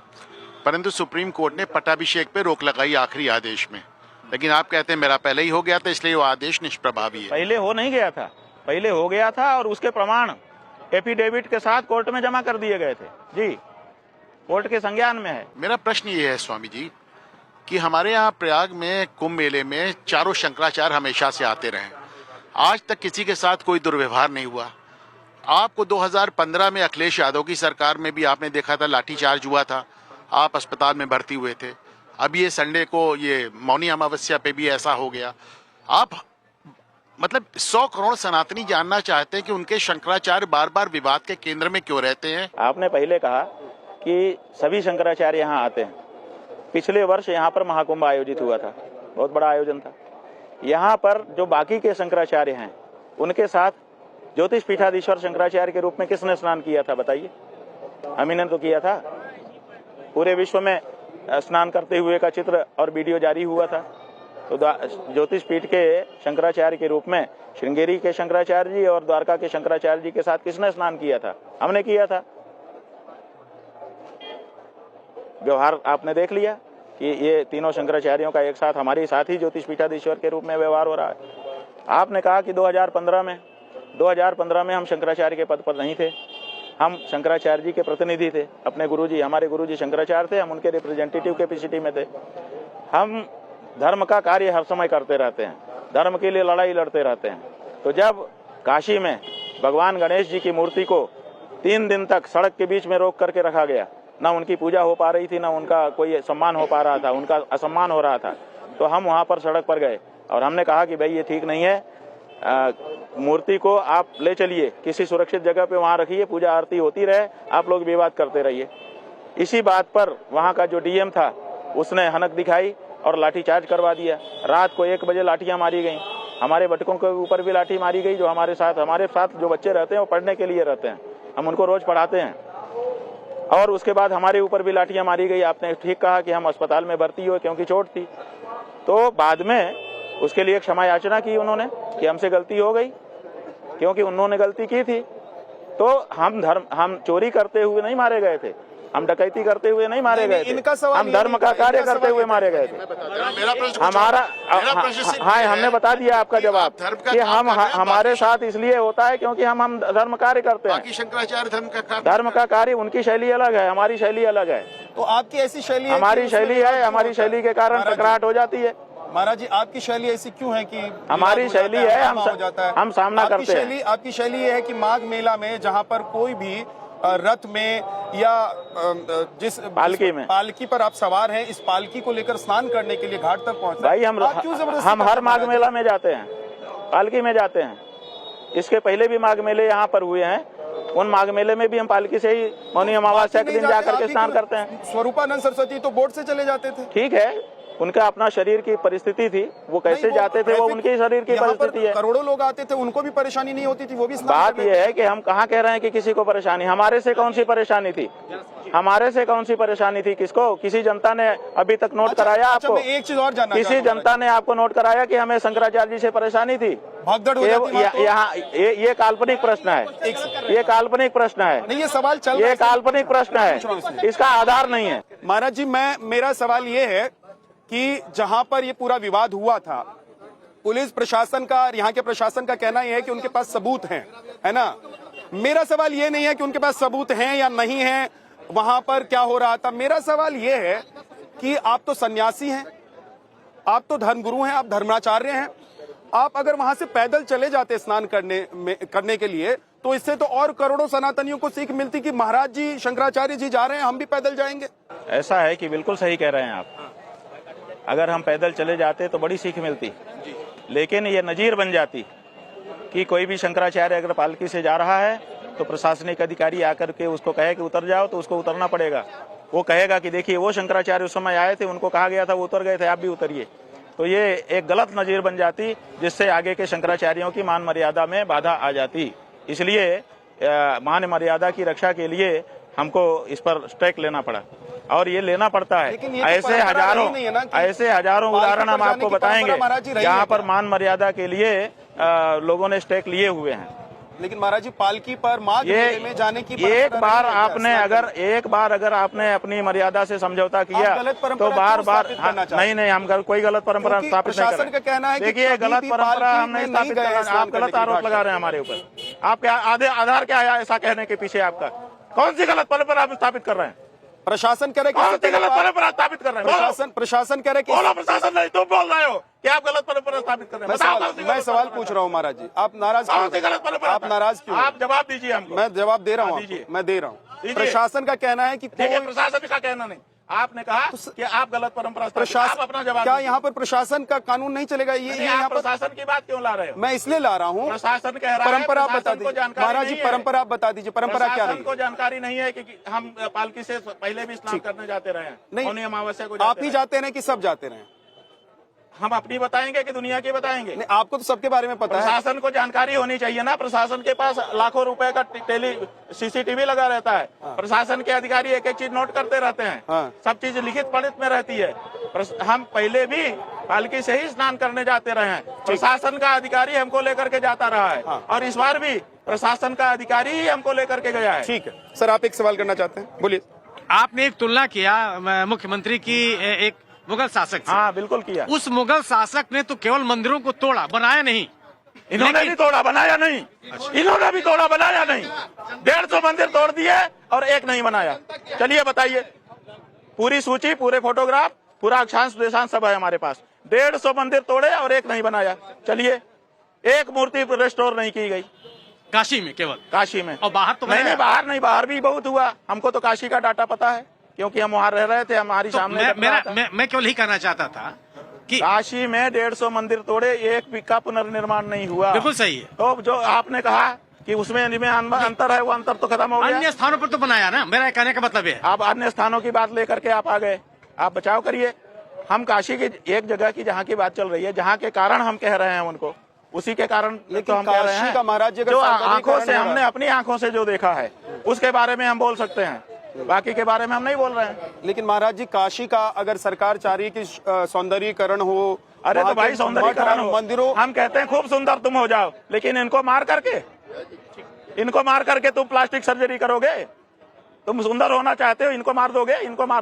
परंतु सुप्रीम कोर्ट ने पट्टाभिषेक पे रोक लगाई आखिरी आदेश में। लेकिन आप कहते हैं मेरा पहले ही हो गया था, इसलिए वो आदेश निष्प्रभावी है। पहले हो नहीं गया था, पहले हो गया था और उसके प्रमाण एफिडेविट के साथ कोर्ट में जमा कर दिए गए थे। जी, कोर्ट के संज्ञान में है। मेरा प्रश्न ये है स्वामी जी कि हमारे यहाँ प्रयाग में कुंभ मेले में चारों शंकराचार्य हमेशा से आते रहे, आज तक किसी के साथ कोई दुर्व्यवहार नहीं हुआ। आपको 2015 में अखिलेश यादव की सरकार में भी आपने देखा था लाठीचार्ज हुआ था, आप अस्पताल में भर्ती हुए थे। अब ये संडे को ये मौनी अमावस्या पे भी ऐसा हो गया। आप मतलब 100 करोड़ सनातनी जानना चाहते हैं कि उनके शंकराचार्य बार बार विवाद के केंद्र में क्यों रहते हैं? आपने पहले कहा कि सभी शंकराचार्य यहाँ आते हैं। पिछले वर्ष यहाँ पर महाकुंभ आयोजित हुआ था, बहुत बड़ा आयोजन था। यहाँ पर जो बाकी के शंकराचार्य हैं, उनके साथ ज्योतिष पीठाधीश्वर शंकराचार्य के रूप में किसने स्नान किया था बताइए? हम ही ने तो किया था। पूरे विश्व में स्नान करते हुए का चित्र और वीडियो जारी हुआ था। तो ज्योतिष पीठ के शंकराचार्य के रूप में श्रृंगेरी के शंकराचार्य जी और द्वारका के शंकराचार्य जी के साथ किसने स्नान किया था? हमने किया था। व्यवहार आपने देख लिया कि ये तीनों शंकराचार्यों का एक साथ हमारे साथ ही ज्योतिष पीठाधीश्वर के रूप में व्यवहार हो रहा है। आपने कहा कि 2015 में हम शंकराचार्य के पद पर नहीं थे, हम शंकराचार्य जी के प्रतिनिधि थे। अपने गुरुजी, हमारे गुरुजी शंकराचार्य थे, हम उनके रिप्रेजेंटेटिव कैपेसिटी में थे। हम धर्म का कार्य हर समय करते रहते हैं, धर्म के लिए लड़ाई लड़ते रहते हैं। तो जब काशी में भगवान गणेश जी की मूर्ति को 3 दिन तक सड़क के बीच में रोक करके रखा गया, ना उनकी पूजा हो पा रही थी, ना उनका कोई सम्मान हो पा रहा था, उनका असम्मान हो रहा था, तो हम वहां पर सड़क पर गए और हमने कहा कि भाई ये ठीक नहीं है, मूर्ति को आप ले चलिए, किसी सुरक्षित जगह पे वहां रखिए, पूजा आरती होती रहे, आप लोग विवाद करते रहिए। इसी बात पर वहां का जो डीएम था उसने हनक दिखाई और लाठीचार्ज करवा दिया। रात को 1 बजे लाठियां मारी गई, हमारे बटकों के ऊपर भी लाठी मारी गई। जो हमारे साथ जो बच्चे रहते हैं वो पढ़ने के लिए रहते हैं, हम उनको रोज पढ़ाते हैं, और उसके बाद हमारे ऊपर भी लाठियां मारी गई। आपने ठीक कहा कि हम अस्पताल में भर्ती हुए क्योंकि चोट थी। तो बाद में उसके लिए क्षमा याचना की उन्होंने कि हमसे गलती हो गई, क्योंकि उन्होंने गलती की थी। तो हम चोरी करते हुए नहीं मारे गए थे, हम डकैती करते हुए नहीं मारे गए थे, हम धर्म का कार्य करते हुए मारे गए थे। मेरा प्रश्न हमारा हाँ, हमने बता दिया आपका जवाब कि हमारे साथ इसलिए होता है क्योंकि हम धर्म कार्य करते हैं। बाकी शंकराचार्य धर्म का कार्य, उनकी शैली अलग है, हमारी शैली अलग है। तो आपकी ऐसी शैली है, हमारी शैली है, हमारी शैली के कारण टकराहट हो जाती है। महाराज जी, आपकी शैली ऐसी क्यों है कि हमारी शैली है, हम सामना करते हैं। आपकी शैली ये है कि माघ मेला में जहाँ पर कोई भी रथ में या जिस पालकी पर आप सवार हैं, इस पालकी को लेकर स्नान करने के लिए घाट तक पहुंचते भाई, हम हर माघ मेला में जाते हैं, पालकी में जाते हैं। इसके पहले भी माघ मेले यहाँ पर हुए हैं, उन माघ मेले में भी हम पालकी से ही मौनी अमावस्या के दिन जाकर के स्नान करते हैं। स्वरूपानंद सरस्वती तो बोट से चले जाते थे। ठीक है, उनका अपना शरीर की परिस्थिति थी, वो कैसे जाते थे वो उनके शरीर की परिस्थिति है। करोड़ों लोग आते थे, उनको भी परेशानी नहीं होती थी, वो भी बात ये है कि हम कहाँ कह रहे हैं कि किसी को परेशानी, हमारे से कौन सी परेशानी थी, हमारे से कौन सी परेशानी थी, किसको, किसी जनता ने अभी तक नोट कराया आपको? एक चीज और जानना, किसी जनता ने आपको नोट कराया कि हमें शंकराचार्य जी से परेशानी थी? यहाँ ये काल्पनिक प्रश्न है, ये काल्पनिक प्रश्न है, नहीं, ये सवाल चल, ये काल्पनिक प्रश्न है, इसका आधार नहीं है। महाराज जी, मेरा सवाल ये है कि जहां पर ये पूरा विवाद हुआ था, पुलिस प्रशासन का, यहाँ के प्रशासन का कहना यह है कि उनके पास सबूत हैं, है ना? मेरा सवाल ये नहीं है कि उनके पास सबूत हैं या नहीं है, वहां पर क्या हो रहा था। मेरा सवाल ये है कि आप तो सन्यासी हैं, आप तो धर्मगुरु हैं, आप धर्माचार्य हैं, आप अगर वहां से पैदल चले जाते स्नान करने के लिए, तो इससे तो और करोड़ों सनातनियों को सीख मिलती कि महाराज जी, शंकराचार्य जी जा रहे हैं, हम भी पैदल जाएंगे। ऐसा है कि बिल्कुल सही कह रहे हैं आप, अगर हम पैदल चले जाते तो बड़ी सीख मिलती, लेकिन ये नजीर बन जाती कि कोई भी शंकराचार्य अगर पालकी से जा रहा है तो प्रशासनिक अधिकारी आकर के उसको कहे कि उतर जाओ, तो उसको उतरना पड़ेगा। वो कहेगा कि देखिए वो शंकराचार्य उस समय आए थे, उनको कहा गया था, वो उतर गए थे, आप भी उतरिए। तो ये एक गलत नजीर बन जाती, जिससे आगे के शंकराचार्यों की मान मर्यादा में बाधा आ जाती। इसलिए मान मर्यादा की रक्षा के लिए हमको इस पर स्ट्राइक लेना पड़ा, और ये लेना पड़ता है। ऐसे हजारों उदाहरण हम आपको बताएंगे जहाँ पर मान मर्यादा के लिए लोगों ने स्ट्राइक लिए हुए हैं। लेकिन महाराज जी, पालकी पर माघ मेले में जाने की एक बार अगर आपने अपनी मर्यादा से समझौता किया तो बार नहीं, हम कोई गलत परंपरा स्थापित नहीं कर रहे। देखिए, गलत परंपरा हम नहीं स्थापित कर रहे, आप गलत आरोप लगा रहे हैं हमारे ऊपर। आपके आधार क्या है ऐसा कहने के पीछे? आपका कौन सी गलत परंपरा आप स्थापित कर रहे हैं? प्रशासन कह रहे कि गलत परंपरा स्थापित कर रहे हैं। प्रशासन कह रहे कि प्रशासन नहीं, तुम बोल रहे हो कि आप गलत परंपरा स्थापित कर रहे हैं। मैं सवाल पूछ रहा हूँ महाराज जी, आप नाराज क्यों? आप नाराज क्यों? आप जवाब दीजिए हमको। मैं जवाब दे रहा हूँ, मैं दे रहा हूँ। प्रशासन का कहना है कि प्रशासन का कहना नहीं, आपने कहा कि आप गलत परंपरा, प्रशासन अपना जवाब। क्या यहाँ पर प्रशासन का कानून नहीं चलेगा? ये यहाँ पर प्रशासन की बात क्यों ला रहे हो? मैं इसलिए ला रहा हूँ, प्रशासन कह रहा है, परंपरा बता दीजिए महाराज जी, परंपरा आप बता दीजिए, परंपरा क्या है? को जानकारी नहीं है कि हम पालकी से पहले भी स्नान करने जाते रहे हैं। नहीं, अमावस्या को आप ही जाते रहे कि सब जाते रहे? हम अपनी बताएंगे कि दुनिया की बताएंगे? नहीं, आपको तो सबके बारे में पता है। प्रशासन को जानकारी होनी चाहिए ना। प्रशासन के पास लाखों रुपए का सीसीटीवी लगा रहता है। प्रशासन के अधिकारी एक एक चीज नोट करते रहते हैं। सब चीज लिखित पढ़ित में रहती है। हम पहले भी पालकी से ही स्नान करने जाते रहे हैं। प्रशासन का अधिकारी हमको लेकर के जाता रहा है, और इस बार भी प्रशासन का अधिकारी ही हमको लेकर के गया है। ठीक है सर, आप एक सवाल करना चाहते हैं, बोलिए। आपने एक तुलना किया मुख्यमंत्री की एक मुगल शासक से। हाँ, बिल्कुल किया। उस मुगल शासक ने तो केवल मंदिरों को तोड़ा, बनाया नहीं। इन्होंने भी तोड़ा, बनाया नहीं। इन्होंने भी तोड़ा, बनाया नहीं। 150 मंदिर तोड़ दिए और एक नहीं बनाया। चलिए बताइए, पूरी सूची, पूरे फोटोग्राफ, पूरा अक्षांश देशांश सब है हमारे पास। 150 मंदिर तोड़े और एक नहीं बनाया। चलिए, एक मूर्ति रेस्टोर नहीं की गई काशी में, केवल काशी में। और बाहर तो नहीं, बाहर नहीं, बाहर भी बहुत हुआ। हमको तो काशी का डाटा पता है, क्योंकि हम वहाँ रह रहे थे। हमारी तो सामने मैं केवल ही कहना चाहता था कि काशी में 150 मंदिर तोड़े, एक भी का पुनर्निर्माण नहीं हुआ। बिल्कुल सही है। तो जो आपने कहा कि उसमें अंतर है, वो अंतर तो खत्म हो गया। अन्य स्थानों पर तो बनाया ना, मेरा कहने का मतलब है। आप अन्य स्थानों की बात लेकर के आप आ गए, आप बचाव करिए। हम काशी की एक जगह की जहाँ की बात चल रही है, जहाँ के कारण हम कह रहे हैं उनको, उसी के कारण तो हम कह रहे हैं। का महाराज जी अगर जो सौंदर्यीकरण आंखों से हो रहा हमने अपनी आंखों से जो देखा है, उसके बारे में हम बोल सकते हैं, बाकी के बारे में हम नहीं बोल रहे हैं। लेकिन महाराज जी, काशी का अगर सरकार चाह रही है कि सौंदर्यीकरण हो, अरे तो भाई सौंदर्यीकरण हो, मंदिरों, हम कहते हैं खूब सुंदर तुम हो जाओ, लेकिन इनको मार करके तुम प्लास्टिक सर्जरी करोगे। तुम सुंदर होना चाहते हो, इनको मार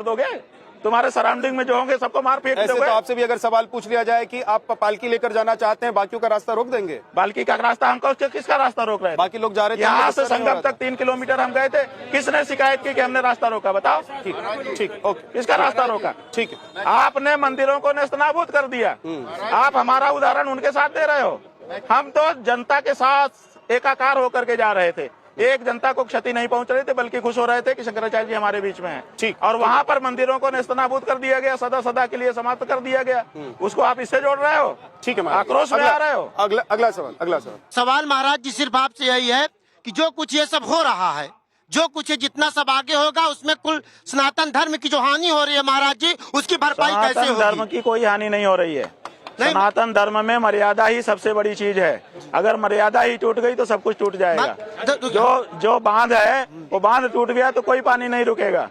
दोगे। तुम्हारे सराउंडिंग में जो होंगे सबको मार फेंक ऐसे दोगे। तो आपसे भी अगर सवाल पूछ लिया जाए कि आप पालकी लेकर जाना चाहते हैं, बाकियों का रास्ता रोक देंगे? बाल्की का रास्ता हमको, किसका रास्ता रोक रहे थे? बाकी लोग जा रहे थे, यहाँ से रास्ता नहीं हो संगम रहा तक 3 किलोमीटर हम गए थे। किसने शिकायत की कि हमने रास्ता रोका? बताओ। ठीक, ओके। किसका रास्ता रोका? ठीक है। आपने मंदिरों को नेस्तनाबूद कर दिया। आप हमारा उदाहरण उनके साथ दे रहे हो। हम तो जनता के साथ एकाकार होकर के जा रहे थे। एक जनता को क्षति नहीं पहुंच रही थी, बल्कि खुश हो रहे थे कि शंकराचार्य जी हमारे बीच में हैं। ठीक। और वहाँ पर मंदिरों को नेस्तनाबूद कर दिया गया, सदा के लिए समाप्त कर दिया गया। उसको आप इससे जोड़ रहे हो? ठीक है महाराज, आक्रोश में आ रहे हो? अगला सवाल। सवाल महाराज जी सिर्फ आपसे यही है कि जो कुछ ये सब हो रहा है, जो कुछ जितना सब आगे होगा, उसमें कुल सनातन धर्म की जो हानि हो रही है महाराज जी, उसकी भरपाई कैसे सनातन होगी? धर्म की कोई हानि नहीं हो रही है। सनातन धर्म में मर्यादा ही सबसे बड़ी चीज है। अगर मर्यादा ही टूट गई तो सब कुछ टूट जाएगा। जो बांध है, वो बांध टूट गया तो कोई पानी नहीं रुकेगा।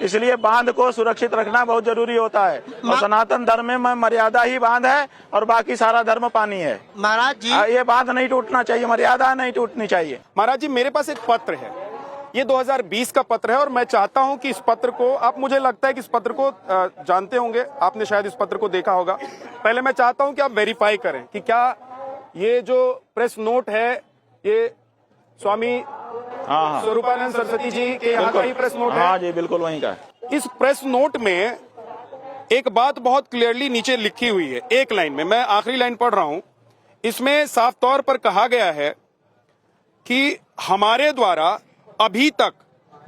इसलिए बांध को सुरक्षित रखना बहुत जरूरी होता है। और सनातन धर्म में मर्यादा ही बांध है और बाकी सारा धर्म पानी है। महाराज जी, ये बांध नहीं टूटना चाहिए, मर्यादा नहीं टूटनी चाहिए। महाराज जी, मेरे पास एक पत्र है, ये 2020 का पत्र है, और मैं चाहता हूं कि इस पत्र को, आप, मुझे लगता है कि इस पत्र को जानते होंगे, आपने शायद इस पत्र को देखा होगा। पहले मैं चाहता हूं कि आप वेरीफाई करें कि क्या ये जो प्रेस नोट है, ये स्वामी स्वरूपानंद सरस्वती जी के यहाँ का ही प्रेस नोट है? हाँ जी, बिल्कुल वहीं का। इस प्रेस नोट में एक बात बहुत क्लियरली नीचे लिखी हुई है, एक लाइन में, मैं आखिरी लाइन पढ़ रहा हूं। इसमें साफ तौर पर कहा गया है कि हमारे द्वारा अभी तक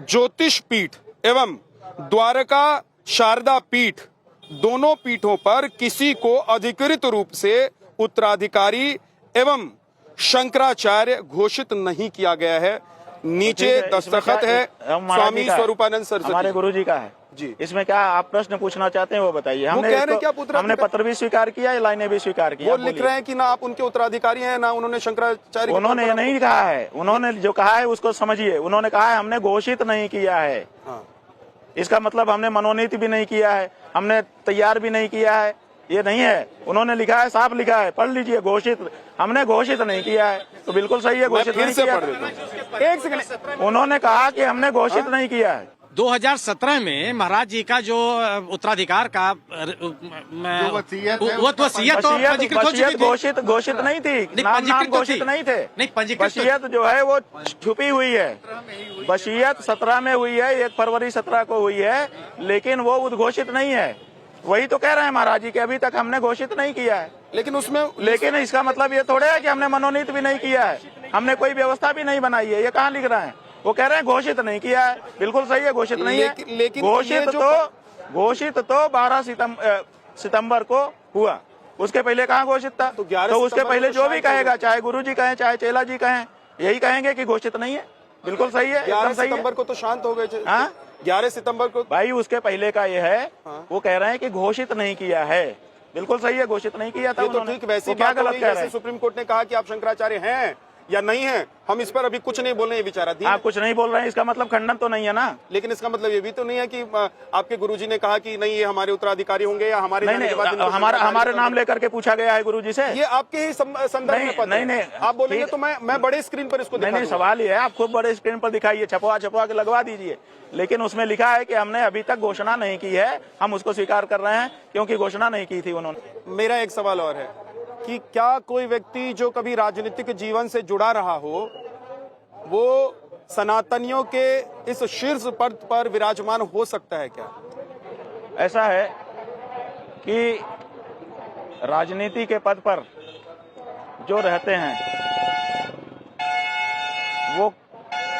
ज्योतिष पीठ एवं द्वारका शारदा पीठ, दोनों पीठों पर किसी को अधिकृत रूप से उत्तराधिकारी एवं शंकराचार्य घोषित नहीं किया गया है। नीचे दस्तखत है स्वामी स्वरूपानंद सरस्वती, हमारे गुरुजी का है जी। इसमें क्या आप प्रश्न पूछना चाहते हैं वो बताइए। हमने पत्र भी स्वीकार किया, लाइनें भी स्वीकार की। वो लिख रहे हैं कि ना आप उनके उत्तराधिकारी हैं, ना उन्होंने शंकराचार्य, उन्होंने ये नहीं कहा है। उन्होंने जो कहा है उसको समझिए। उन्होंने कहा है हमने घोषित नहीं किया है। हाँ। इसका मतलब हमने मनोनीत भी नहीं किया है, हमने तैयार भी नहीं किया है, ये नहीं है। उन्होंने लिखा है, साफ लिखा है, पढ़ लीजिए, घोषित। हमने घोषित नहीं किया है, तो बिल्कुल सही है, घोषित नहीं किया। एक सेकंड, उन्होंने कहा कि हमने घोषित नहीं किया है। 2017 में महाराज जी का जो उत्तराधिकार का घोषित नहीं थी, नाम घोषित नहीं थे। नहीं, पंजीकृत वसीयत जो है वो छुपी हुई है। वसीयत 17 में हुई है, 1 फरवरी 17 को हुई है, लेकिन वो उद्घोषित नहीं है। वही तो कह रहे हैं महाराज जी कि अभी तक हमने घोषित नहीं किया है। लेकिन इसका मतलब ये थोड़े है कि हमने मनोनीत भी नहीं किया है, हमने कोई व्यवस्था भी नहीं बनाई है। ये कहाँ लिख रहे हैं? वो कह रहे हैं घोषित नहीं किया है। बिल्कुल सही है, घोषित नहीं है। लेकिन घोषित तो 12 सितंबर को हुआ। उसके पहले कहाँ घोषित था? तो उसके पहले जो भी कहेगा, चाहे गुरुजी कहें चाहे चेला जी कहें, यही कहेंगे कि घोषित नहीं है। बिल्कुल सही है, 11 सितंबर को तो शांत हो गए। 11 सितंबर को भाई उसके पहले का ये है। वो कह रहे हैं कि घोषित नहीं किया है। बिल्कुल सही है, घोषित नहीं किया था। ये तो ठीक वैसी क्या गलत कह रहे हैं? सुप्रीम कोर्ट ने कहा कि आप शंकराचार्य हैं या नहीं है, हम इस पर अभी कुछ नहीं बोल रहे हैं, विचाराधीन। आप कुछ नहीं बोल रहे हैं, इसका मतलब खंडन तो नहीं है ना। लेकिन इसका मतलब ये भी तो नहीं है कि आपके गुरुजी ने कहा कि नहीं, ये हमारे उत्तराधिकारी होंगे या हमारे हमारे नाम लेकर के पूछा गया है गुरुजी से। ये आपके ही संदर्भ में पता है। नहीं, आप बोलेंगे तो मैं बड़े स्क्रीन पर इसको नहीं, सवाल ये है, आप खूब बड़े स्क्रीन पर दिखाइए, छपवा के लगवा दीजिए। लेकिन उसमें लिखा है कि हमने अभी तक घोषणा नहीं की है, हम उसको स्वीकार कर रहे हैं क्योंकि घोषणा नहीं की थी उन्होंने। मेरा एक सवाल और है, कि क्या कोई व्यक्ति जो कभी राजनीतिक जीवन से जुड़ा रहा हो वो सनातनियों के इस शीर्ष पद पर विराजमान हो सकता है क्या? ऐसा है कि राजनीति के पद पर जो रहते हैं वो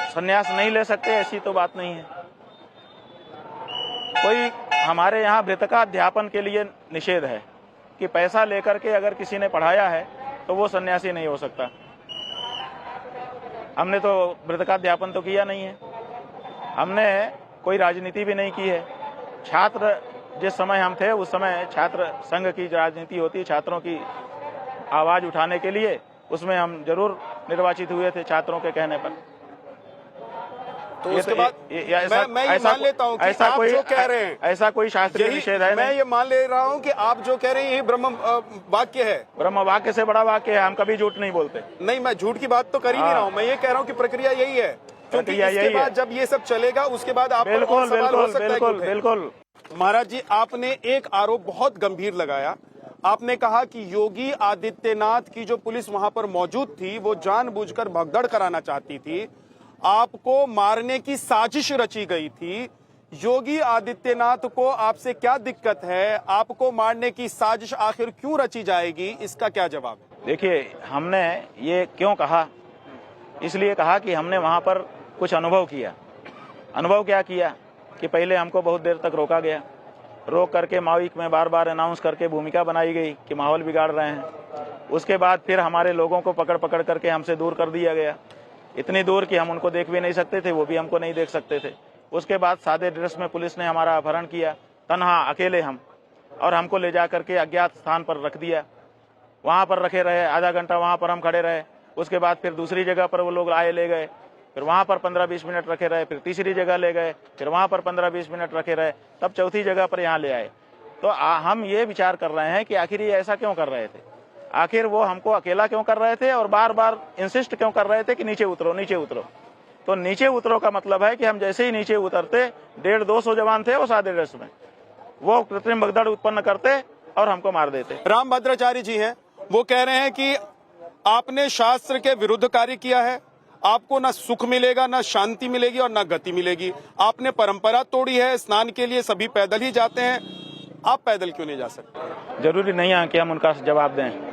संन्यास नहीं ले सकते, ऐसी तो बात नहीं है। कोई हमारे यहाँ वृतकाध्यापन के लिए निषेध है कि पैसा लेकर के अगर किसी ने पढ़ाया है तो वो सन्यासी नहीं हो सकता। हमने तो वृतकाध्यापन तो किया नहीं है, हमने कोई राजनीति भी नहीं की है। छात्र जिस समय हम थे उस समय छात्र संघ की राजनीति होती है, छात्रों की आवाज उठाने के लिए, उसमें हम जरूर निर्वाचित हुए थे छात्रों के कहने पर। तो उसके बाद मैं ये मान लेता हूँ कि आप जो कह रहे हैं ऐसा कोई शास्त्रीय निषेध है मैं नहीं। ये मान ले रहा हूँ कि आप जो कह रहे हैं यही ब्रह्म वाक्य है। ब्रह्म वाक्य से बड़ा वाक्य है, हम कभी झूठ नहीं बोलते। नहीं, मैं झूठ की बात तो कर ही नहीं रहा हूँ, मैं ये कह रहा हूँ कि प्रक्रिया यही है, क्योंकि इसके बाद जब ये सब चलेगा उसके बाद आप बिल्कुल बिल्कुल बिल्कुल बिल्कुल। महाराज जी, आपने एक आरोप बहुत गंभीर लगाया। आपने कहा कि योगी आदित्यनाथ की जो पुलिस वहां पर मौजूद थी वो जानबूझकर भगदड़ कराना चाहती थी, आपको मारने की साजिश रची गई थी। योगी आदित्यनाथ को आपसे क्या दिक्कत है? आपको मारने की साजिश आखिर क्यों रची जाएगी, इसका क्या जवाब है? देखिए, हमने ये क्यों कहा, इसलिए कहा कि हमने वहां पर कुछ अनुभव किया। अनुभव क्या किया कि पहले हमको बहुत देर तक रोका गया, रोक करके माइक में बार बार अनाउंस करके भूमिका बनाई गई कि माहौल बिगाड़ रहे हैं। उसके बाद फिर हमारे लोगों को पकड़ पकड़ करके हमसे दूर कर दिया गया, इतनी दूर कि हम उनको देख भी नहीं सकते थे, वो भी हमको नहीं देख सकते थे। उसके बाद सादे ड्रेस में पुलिस ने हमारा अपहरण किया, तन्हा अकेले हम, और हमको ले जा करके अज्ञात स्थान पर रख दिया। वहाँ पर रखे रहे, आधा घंटा वहाँ पर हम खड़े रहे। उसके बाद फिर दूसरी जगह पर वो लोग आए, ले गए, फिर वहाँ पर 15-20 मिनट रखे रहे, फिर तीसरी जगह ले गए, फिर वहाँ पर 15-20 मिनट रखे रहे, तब चौथी जगह पर यहाँ ले आए। तो हम ये विचार कर रहे हैं कि आखिर ये ऐसा क्यों कर रहे थे, आखिर वो हमको अकेला क्यों कर रहे थे और बार बार इंसिस्ट क्यों कर रहे थे कि नीचे उतरो नीचे उतरो। तो नीचे उतरो का मतलब है कि हम जैसे ही नीचे उतरते, 150-200 जवान थे वो सादे ड्रेस में, वो कृत्रिम भगदड़ उत्पन्न करते और हमको मार देते। रामभद्राचार्य जी हैं, वो कह रहे हैं कि आपने शास्त्र के विरुद्ध कार्य किया है, आपको ना सुख मिलेगा, ना शांति मिलेगी और ना गति मिलेगी। आपने परंपरा तोड़ी है, स्नान के लिए सभी पैदल ही जाते हैं, आप पैदल क्यों नहीं जा सकते? जरूरी नहीं है कि हम उनका जवाब दें,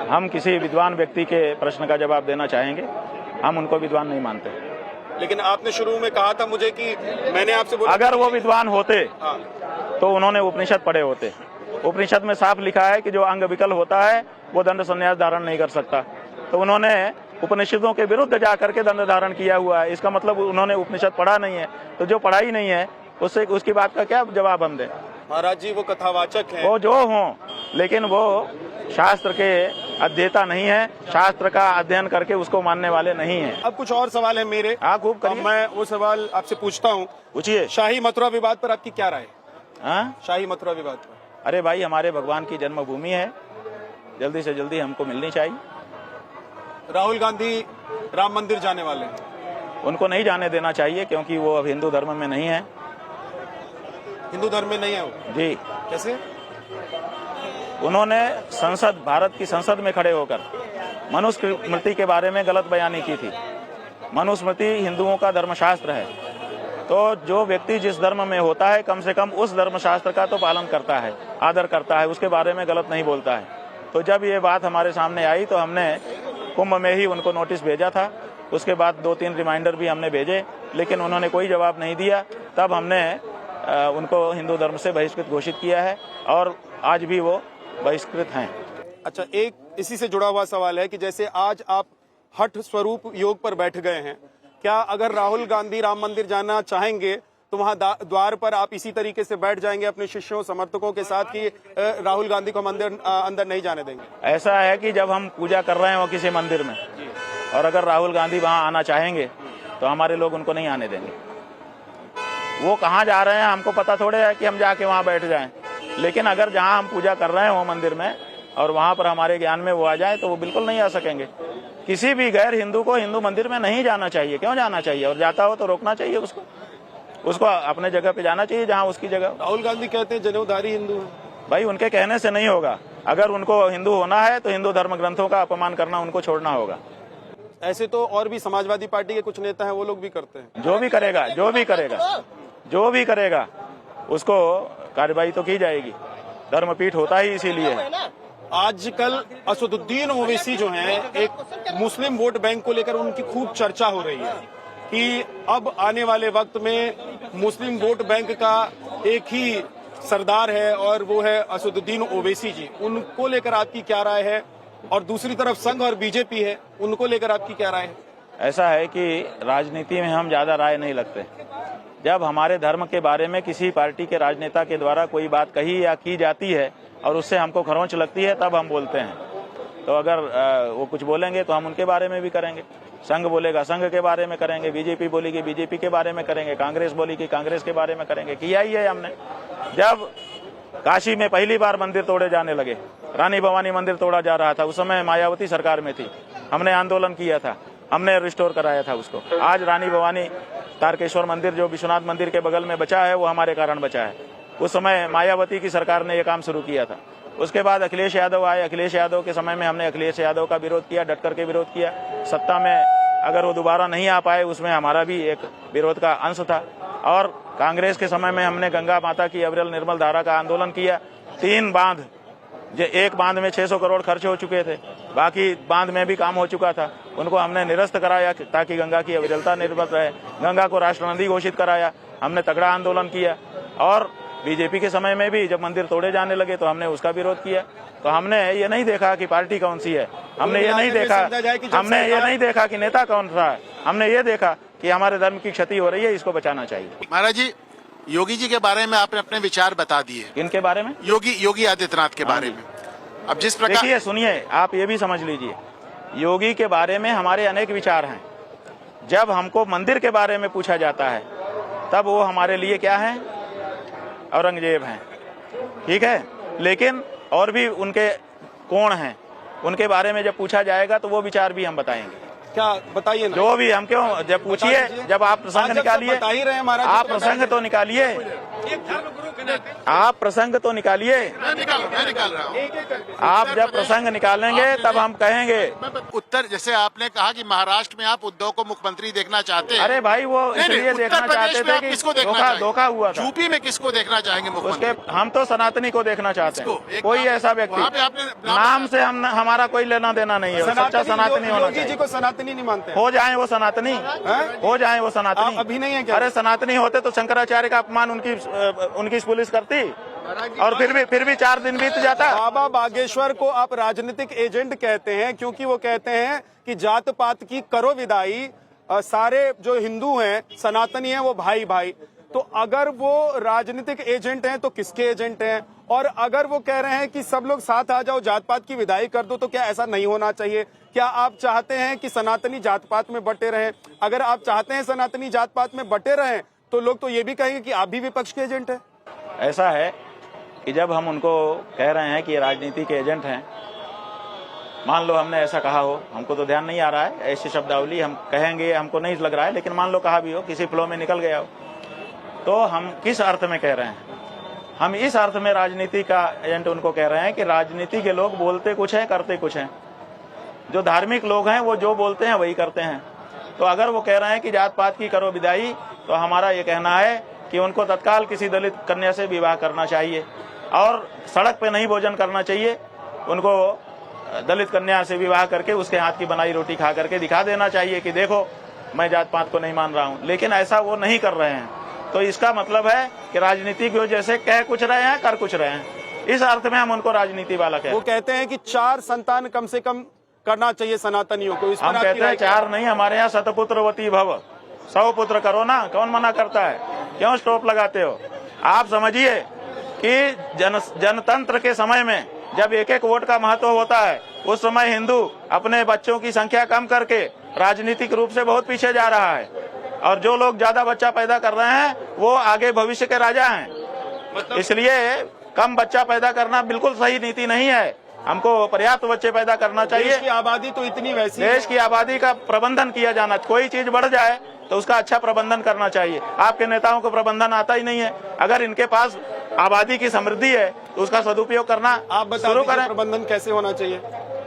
हम किसी विद्वान व्यक्ति के प्रश्न का जवाब देना चाहेंगे, हम उनको विद्वान नहीं मानते। लेकिन आपने शुरू में कहा था मुझे कि मैंने आपसे बोला, अगर वो विद्वान होते हाँ, तो उन्होंने उपनिषद पढ़े होते। उपनिषद में साफ लिखा है कि जो अंग विकल होता है वो दंड संन्यास धारण नहीं कर सकता। तो उन्होंने उपनिषदों के विरुद्ध जाकर के दंड धारण किया हुआ है, इसका मतलब उन्होंने उपनिषद पढ़ा नहीं है। तो जो पढ़ाई नहीं है उससे उसकी बात का क्या जवाब हम दें? महाराज जी वो कथावाचक हैं, वो जो हों, लेकिन वो शास्त्र के अध्येता नहीं है, शास्त्र का अध्ययन करके उसको मानने वाले नहीं हैं। अब कुछ और सवाल है मेरे, हाँ खूब करिए। मैं वो सवाल आपसे पूछता हूँ। पूछिए। शाही मथुरा विवाद पर आपकी क्या राय है? हाँ, शाही मथुरा विवाद पर? अरे भाई, हमारे भगवान की जन्मभूमि है, जल्दी से जल्दी हमको मिलनी चाहिए। राहुल गांधी राम मंदिर जाने वाले हैं, उनको नहीं जाने देना चाहिए क्योंकि वो अब हिंदू धर्म में नहीं है। हिंदू धर्म में नहीं है वो? जी। कैसे? उन्होंने संसद, भारत की संसद में खड़े होकर मनुस्मृति के बारे में गलत बयानी की थी। मनुस्मृति हिंदुओं का धर्मशास्त्र है, तो जो व्यक्ति जिस धर्म में होता है कम से कम उस धर्मशास्त्र का तो पालन करता है, आदर करता है, उसके बारे में गलत नहीं बोलता है। तो जब ये बात हमारे सामने आई तो हमने कुंभ में ही उनको नोटिस भेजा था। उसके बाद 2-3 रिमाइंडर भी हमने भेजे, लेकिन उन्होंने कोई जवाब नहीं दिया। तब हमने उनको हिंदू धर्म से बहिष्कृत घोषित किया है और आज भी वो बहिष्कृत हैं। अच्छा, एक इसी से जुड़ा हुआ सवाल है कि जैसे आज आप हठ स्वरूप योग पर बैठ गए हैं, क्या अगर राहुल गांधी राम मंदिर जाना चाहेंगे तो वहां द्वार पर आप इसी तरीके से बैठ जाएंगे अपने शिष्यों समर्थकों के साथ कि राहुल गांधी को मंदिर अंदर नहीं जाने देंगे? ऐसा है कि जब हम पूजा कर रहे हैं वो किसी मंदिर में, और अगर राहुल गांधी वहां आना चाहेंगे तो हमारे लोग उनको नहीं आने देंगे। वो कहाँ जा रहे हैं हमको पता थोड़े है कि हम जाके वहाँ बैठ जाएं। लेकिन अगर जहाँ हम पूजा कर रहे हैं वो मंदिर में और वहाँ पर हमारे ज्ञान में वो आ जाए तो वो बिल्कुल नहीं आ सकेंगे। किसी भी गैर हिंदू को हिंदू मंदिर में नहीं जाना चाहिए। क्यों जाना चाहिए? और जाता हो तो रोकना चाहिए उसको अपने जगह पे जाना चाहिए जहाँ उसकी जगह। राहुल गांधी कहते हैं जनेऊधारी हिंदू है। भाई, उनके कहने से नहीं होगा। अगर उनको हिंदू होना है तो हिंदू धर्म ग्रंथों का अपमान करना उनको छोड़ना होगा। ऐसे तो और भी समाजवादी पार्टी के कुछ नेता हैं, वो लोग भी करते हैं। जो भी करेगा उसको कार्रवाई तो की जाएगी। धर्मपीठ होता ही इसीलिए है। आजकल असदुद्दीन ओवैसी जो हैं, एक मुस्लिम वोट बैंक को लेकर उनकी खूब चर्चा हो रही है कि अब आने वाले वक्त में मुस्लिम वोट बैंक का एक ही सरदार है और वो है असदुद्दीन ओवैसी जी। उनको लेकर आपकी क्या राय है? और दूसरी तरफ संघ और बीजेपी है, उनको लेकर आपकी क्या राय है? ऐसा है कि राजनीति में हम ज्यादा राय नहीं लगते। जब हमारे धर्म के बारे में किसी पार्टी के राजनेता के द्वारा कोई बात कही या की जाती है और उससे हमको खरोंच लगती है, तब हम बोलते हैं। तो अगर वो कुछ बोलेंगे तो हम उनके बारे में भी करेंगे। संघ बोलेगा संघ के बारे में करेंगे, बीजेपी बोलेगी बीजेपी के बारे में करेंगे, कांग्रेस बोलेगी कांग्रेस के बारे में करेंगे। किया ही है हमने। जब काशी में पहली बार मंदिर तोड़े जाने लगे, रानी भवानी मंदिर तोड़ा जा रहा था, उस समय मायावती सरकार में थी, हमने आंदोलन किया था, हमने रिस्टोर कराया था उसको। आज रानी भवानी तारकेश्वर मंदिर जो विश्वनाथ मंदिर के बगल में बचा है, वो हमारे कारण बचा है। उस समय मायावती की सरकार ने ये काम शुरू किया था। उसके बाद अखिलेश यादव आए। अखिलेश यादव के समय में हमने अखिलेश यादव का विरोध किया, डट करके विरोध किया। सत्ता में अगर वो दोबारा नहीं आ पाए, उसमें हमारा भी एक विरोध का अंश था। और कांग्रेस के समय में हमने गंगा माता की अविरल निर्मल धारा का आंदोलन किया। 3 बांध, एक बांध में 600 करोड़ खर्च हो चुके थे, बाकी बांध में भी काम हो चुका था, उनको हमने निरस्त कराया ताकि गंगा की अविरलता निर्भर रहे। गंगा को राष्ट्र नदी घोषित कराया, हमने तगड़ा आंदोलन किया। और बीजेपी के समय में भी जब मंदिर तोड़े जाने लगे तो हमने उसका विरोध किया। तो हमने ये नहीं देखा कि पार्टी कौन सी है, हमने ये नहीं देखा कि नेता कौन सा है, हमने ये देखा कि हमारे धर्म की क्षति हो रही है, इसको बचाना चाहिए। महाराज जी, योगी जी के बारे में आपने अपने विचार बता दिए। इनके बारे में योगी आदित्यनाथ के बारे में अब जिस प्रकार, देखिए सुनिए, आप ये भी समझ लीजिए, योगी के बारे में हमारे अनेक विचार हैं। जब हमको मंदिर के बारे में पूछा जाता है तब वो हमारे लिए क्या है? औरंगजेब हैं, ठीक है। लेकिन और भी उनके कौन हैं, उनके बारे में जब पूछा जाएगा तो वो विचार भी हम बताएंगे। क्या बताइए ना। जो भी हम क्यों, जब पूछिए, जब आप प्रसंग निकालिए, बता ही रहे हैं महाराज, आप प्रसंग तो निकालिए, आप प्रसंग तो निकालिए। मैं निकाल रहा हूँ। आप जब प्रसंग निकालेंगे तब हम कहेंगे। उत्तर, जैसे आपने कहा कि महाराष्ट्र में आप उद्धव को मुख्यमंत्री देखना चाहते हैं। अरे भाई, वो इसलिए देखना चाहते थे कि धोखा हुआ था। यूपी में किसको देखना चाहेंगे मुख्यमंत्री? उसके हम तो सनातनी को देखना चाहते हैं। कोई ऐसा व्यक्ति, नाम से हम हमारा कोई लेना देना नहीं है, सच्चा सनातनी होना चाहिए। जी को सनातनी नहीं मानते? हो जाए वो सनातनी, हो जाए वो सनातनी। अभी नहीं है क्या? अरे सनातनी होते तो शंकराचार्य का अपमान उनकी पुलिस करती, और फिर भी 4 दिन बीत जाता। बाबा बागेश्वर को आप राजनीतिक एजेंट कहते हैं क्योंकि वो कहते हैं कि जात पात की करो विदाई, सारे जो हिंदू हैं, सनातनी हैं, वो भाई भाई। तो अगर वो राजनीतिक एजेंट हैं तो किसके एजेंट हैं? और अगर वो कह रहे हैं कि सब लोग साथ आ जाओ, जात पात की विदाई कर दो, तो क्या ऐसा नहीं होना चाहिए? क्या आप चाहते हैं कि सनातनी जात पात में बटे रहें? अगर आप चाहते हैं सनातनी जात पात में बटे रहें तो लोग तो ये भी कहेंगे कि आप भी विपक्ष के एजेंट हैं। ऐसा है कि जब हम उनको कह रहे हैं कि ये राजनीति के एजेंट हैं, मान लो हमने ऐसा कहा हो, हमको तो ध्यान नहीं आ रहा है, ऐसी शब्दावली हम कहेंगे हमको नहीं लग रहा है, लेकिन मान लो कहा भी हो, किसी फ्लो में निकल गया हो, तो हम किस अर्थ में कह रहे हैं? हम इस अर्थ में राजनीति का एजेंट उनको कह रहे हैं कि राजनीति के लोग बोलते कुछ है, करते कुछ है। जो धार्मिक लोग हैं वो जो बोलते हैं वही करते हैं। तो अगर वो कह रहे हैं कि जात पात की करो विदाई, तो हमारा ये कहना है कि उनको तत्काल किसी दलित कन्या से विवाह करना चाहिए और सड़क पे नहीं भोजन करना चाहिए। उनको दलित कन्या से विवाह करके उसके हाथ की बनाई रोटी खा करके दिखा देना चाहिए कि देखो मैं जात पात को नहीं मान रहा हूँ। लेकिन ऐसा वो नहीं कर रहे हैं, तो इसका मतलब है कि राजनीति की जैसे कह कुछ रहे हैं, कर कुछ रहे हैं। इस अर्थ में हम उनको राजनीति वाला कहते हैं। वो कहते हैं कि 4 संतान कम से कम करना चाहिए सनातनियों को। इस पर हम कहते हैं 4 नहीं, हमारे यहाँ शतपुत्रवती भव, 100 पुत्र करो ना, कौन मना करता है? क्यों स्टॉप लगाते हो? आप समझिए कि जनतंत्र के समय में जब एक वोट का महत्व होता है, उस समय हिंदू अपने बच्चों की संख्या कम करके राजनीतिक रूप से बहुत पीछे जा रहा है, और जो लोग ज्यादा बच्चा पैदा कर रहे हैं वो आगे भविष्य के राजा हैं। इसलिए कम बच्चा पैदा करना बिल्कुल सही नीति नहीं है। हमको पर्याप्त बच्चे पैदा करना चाहिए। देश की आबादी तो इतनी वैसी, देश की आबादी का प्रबंधन किया जाना, कोई चीज बढ़ जाए तो उसका अच्छा प्रबंधन करना चाहिए। आपके नेताओं को प्रबंधन आता ही नहीं है। अगर इनके पास आबादी की समृद्धि है तो उसका सदुपयोग करना आप बता शुरू दीजिए करें। प्रबंधन कैसे होना चाहिए?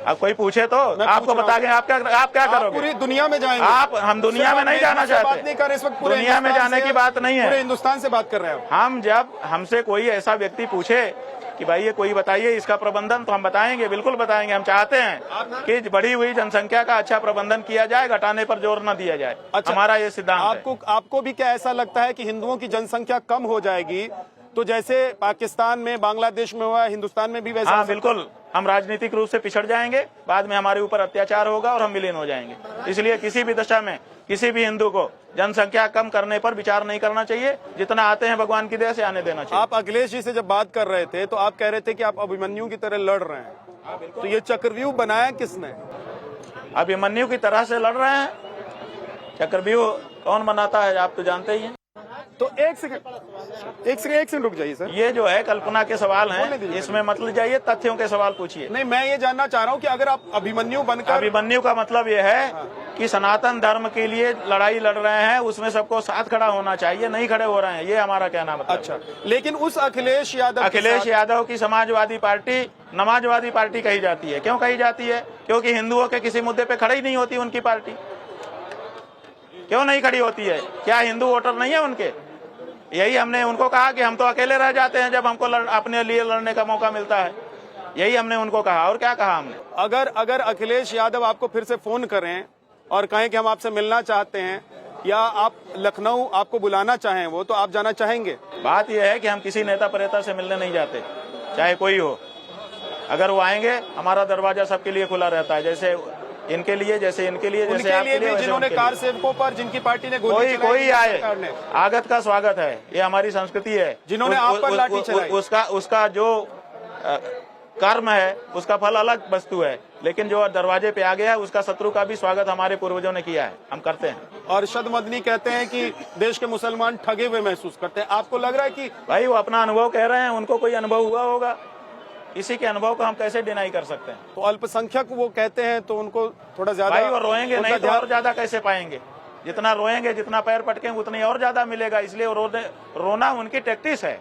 अब कोई पूछे तो मैं आपको पूछ रहा बता हूं। दें। आप क्या आप करोगे? पूरी दुनिया में जाएंगे? हम दुनिया में नहीं जाना बात नहीं चाहते। कर रहे इस वक्त, पूरे दुनिया में हिंदुस्तान जाने से- की बात नहीं पूरे है। हिंदुस्तान से बात कर रहे हैं हम जब हमसे कोई ऐसा व्यक्ति पूछे कि भाई ये कोई बताइए इसका प्रबंधन, तो हम बताएंगे, बिल्कुल बताएंगे। हम चाहते हैं कि बढ़ी हुई जनसंख्या का अच्छा प्रबंधन किया जाए, घटाने पर जोर न दिया जाए। अच्छा, हमारा ये सिद्धांत है। आपको भी क्या ऐसा लगता है कि हिंदुओं की जनसंख्या कम हो जाएगी तो जैसे पाकिस्तान में, बांग्लादेश में हुआ, हिंदुस्तान में भी वैसा? हाँ बिल्कुल, हम राजनीतिक रूप से पिछड़ जाएंगे, बाद में हमारे ऊपर अत्याचार होगा और हम विलीन हो जाएंगे। इसलिए किसी भी दशा में किसी भी हिंदू को जनसंख्या कम करने पर विचार नहीं करना चाहिए। जितना आते हैं भगवान की दया से आने देना चाहिए। आप अखिलेश जी से जब बात कर रहे थे तो आप कह रहे थे कि आप अभिमन्यु की तरह लड़ रहे हैं, तो ये चक्रव्यूह बनाया किसने? अभिमन्यु की तरह से लड़ रहे हैं। चक्रव्यूह कौन बनाता है आप तो जानते ही हैं। तो एक सेकंड रुक जाइए सर। ये जो है कल्पना के सवाल बोलने हैं, दीजिए। इसमें मत लीजिए, तथ्यों के सवाल पूछिए। नहीं, मैं ये जानना चाह रहा हूँ कि अगर आप अभिमन्यु बनकर, अभिमन्यु का मतलब ये है कि सनातन धर्म के लिए लड़ाई लड़ रहे हैं, उसमें सबको साथ खड़ा होना चाहिए, नहीं खड़े हो रहे हैं, ये हमारा कहना मतलब। अच्छा, लेकिन उस अखिलेश यादव के अखिलेश साथ- यादव की समाजवादी पार्टी नमाजवादी पार्टी कही जाती है। क्यों कही जाती है? क्योंकि हिंदुओं के किसी मुद्दे पे खड़ी नहीं होती उनकी पार्टी। क्यों नहीं खड़ी होती है? क्या हिंदू वोटर नहीं है उनके? यही हमने उनको कहा कि हम तो अकेले रह जाते हैं जब हमको अपने लिए लड़ने का मौका मिलता है। यही हमने उनको कहा। और क्या कहा हमने? अगर अखिलेश यादव आपको फिर से फोन करें और कहें कि हम आपसे मिलना चाहते हैं, या आप लखनऊ आपको बुलाना चाहें वो, तो आप जाना चाहेंगे? बात यह है कि हम किसी नेता प्रेता से मिलने नहीं जाते, चाहे कोई हो। अगर वो आएंगे, हमारा दरवाजा सबके लिए खुला रहता है, जैसे इनके लिए, जैसे इनके लिए, जैसे उनके आपके लिए लिए, भी वैसे जिन्होंने उनके कार लिए। सेवकों पर, जिनकी पार्टी ने गोली चलाई, कोई आए, सरकार ने, आगत का स्वागत है, ये हमारी संस्कृति है। जिन्होंने आप पर लाठी चलाई, उसका जो कर्म है उसका फल अलग वस्तु है, लेकिन जो दरवाजे पे आ गया है उसका शत्रु का भी स्वागत हमारे पूर्वजों ने किया है, हम करते हैं। और अरशद मदनी कहते हैं कि देश के मुसलमान ठगे हुए महसूस करते हैं। आपको लग रहा है कि भाई वो अपना अनुभव कह रहे हैं, उनको कोई अनुभव हुआ होगा, इसी के अनुभव को हम कैसे डिनाई कर सकते हैं? तो अल्पसंख्यक वो कहते हैं तो उनको थोड़ा ज्यादा, भाई वो रोएंगे उनका नहीं तो ध्यान- और ज्यादा कैसे पाएंगे? जितना रोएंगे, जितना पैर पटकेंगे, उतनी और ज्यादा मिलेगा। इसलिए रोना उनकी टैक्टिस है।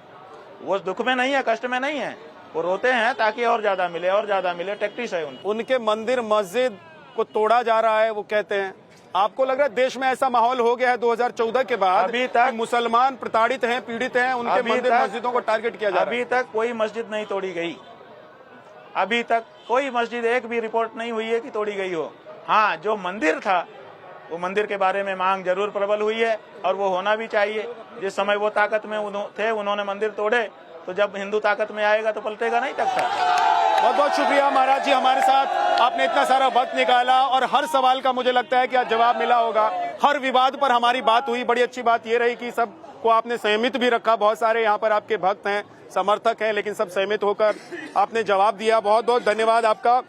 वो दुख में नहीं है, कष्ट में नहीं है, वो रोते हैं ताकि और ज्यादा मिले, और ज्यादा मिले, टैक्टिस है उनकी। उनके मंदिर मस्जिद को तोड़ा जा रहा है वो कहते हैं। आपको लग रहा है देश में ऐसा माहौल हो गया है 2014 के बाद अभी तक कि मुसलमान प्रताड़ित हैं, पीड़ित हैं, उनके अभी मंदिर तक- मस्जिदों को टारगेट किया जा रहा है? अभी तक कोई मस्जिद नहीं तोड़ी गई। अभी तक कोई मस्जिद, एक भी रिपोर्ट नहीं हुई है कि तोड़ी गई हो। हाँ, जो मंदिर था वो मंदिर के बारे में मांग जरूर प्रबल हुई है, और वो होना भी चाहिए। जिस समय वो ताकत में थे, उन्होंने मंदिर तोड़े, तो जब हिंदू ताकत में आएगा तो पलटेगा नहीं तख्ता। बहुत बहुत शुक्रिया महाराज जी, हमारे साथ आपने इतना सारा वक्त निकाला और हर सवाल का मुझे लगता है कि आज जवाब मिला होगा। हर विवाद पर हमारी बात हुई। बड़ी अच्छी बात ये रही कि सबको आपने संयमित भी रखा। बहुत सारे यहाँ पर आपके भक्त हैं, समर्थक हैं, लेकिन सब सहमत होकर आपने जवाब दिया। बहुत बहुत धन्यवाद आपका।